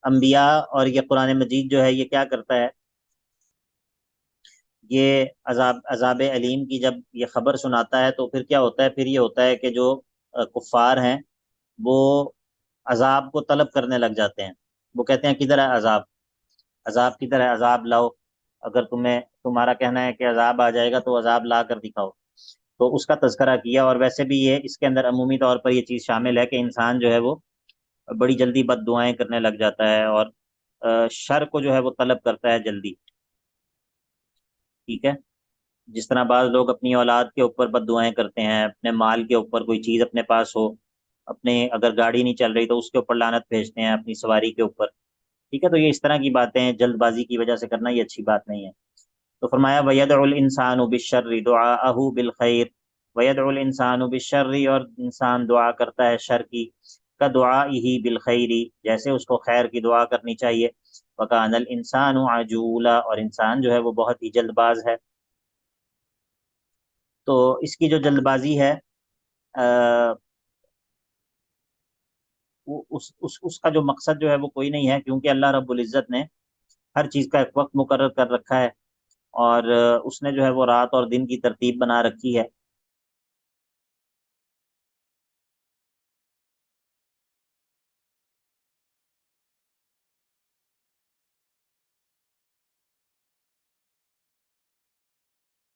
انبیاء اور یہ قرآن مجید جو ہے یہ کیا کرتا ہے، یہ عذاب علیم کی جب یہ خبر سناتا ہے تو پھر کیا ہوتا ہے؟ پھر یہ ہوتا ہے کہ جو کفار ہیں وہ عذاب کو طلب کرنے لگ جاتے ہیں، وہ کہتے ہیں کدھر ہے عذاب، عذاب کدھر ہے، عذاب لاؤ، اگر تمہارا کہنا ہے کہ عذاب آ جائے گا تو عذاب لا کر دکھاؤ۔ تو اس کا تذکرہ کیا، اور ویسے بھی یہ اس کے اندر عمومی طور پر یہ چیز شامل ہے کہ انسان جو ہے وہ بڑی جلدی بد دعائیں کرنے لگ جاتا ہے اور شر کو جو ہے وہ طلب کرتا ہے جلدی، ٹھیک ہے۔ جس طرح بعض لوگ اپنی اولاد کے اوپر بد دعائیں کرتے ہیں، اپنے مال کے اوپر، کوئی چیز اپنے پاس ہو، اپنے اگر گاڑی نہیں چل رہی تو اس کے اوپر لعنت بھیجتے ہیں، اپنی سواری کے اوپر، ٹھیک ہے۔ تو یہ اس طرح کی باتیں جلد بازی کی وجہ سے کرنا یہ اچھی بات نہیں ہے۔ تو فرمایا وَيَدْعُ الْإِنسَانُ بِالشَّرِّ دُعَاءَهُ بِالْخَيْرِ، وَيَدْعُ الْإِنسَانُ بِالشَّرِّ، اور انسان دعا کرتا ہے شر کی، كَدُعَائِهِ بِالْخَيْرِ، جیسے اس کو خیر کی دعا کرنی چاہیے۔ وَكَانَ الْإِنسَانُ عَجُولًا، اور انسان جو ہے وہ بہت ہی جلد باز ہے۔ تو اس کی جو جلد بازی ہے اس کا جو مقصد جو ہے وہ کوئی نہیں ہے، کیونکہ اللہ رب العزت نے ہر چیز کا ایک وقت مقرر کر رکھا ہے، اور اس نے جو ہے وہ رات اور دن کی ترتیب بنا رکھی ہے۔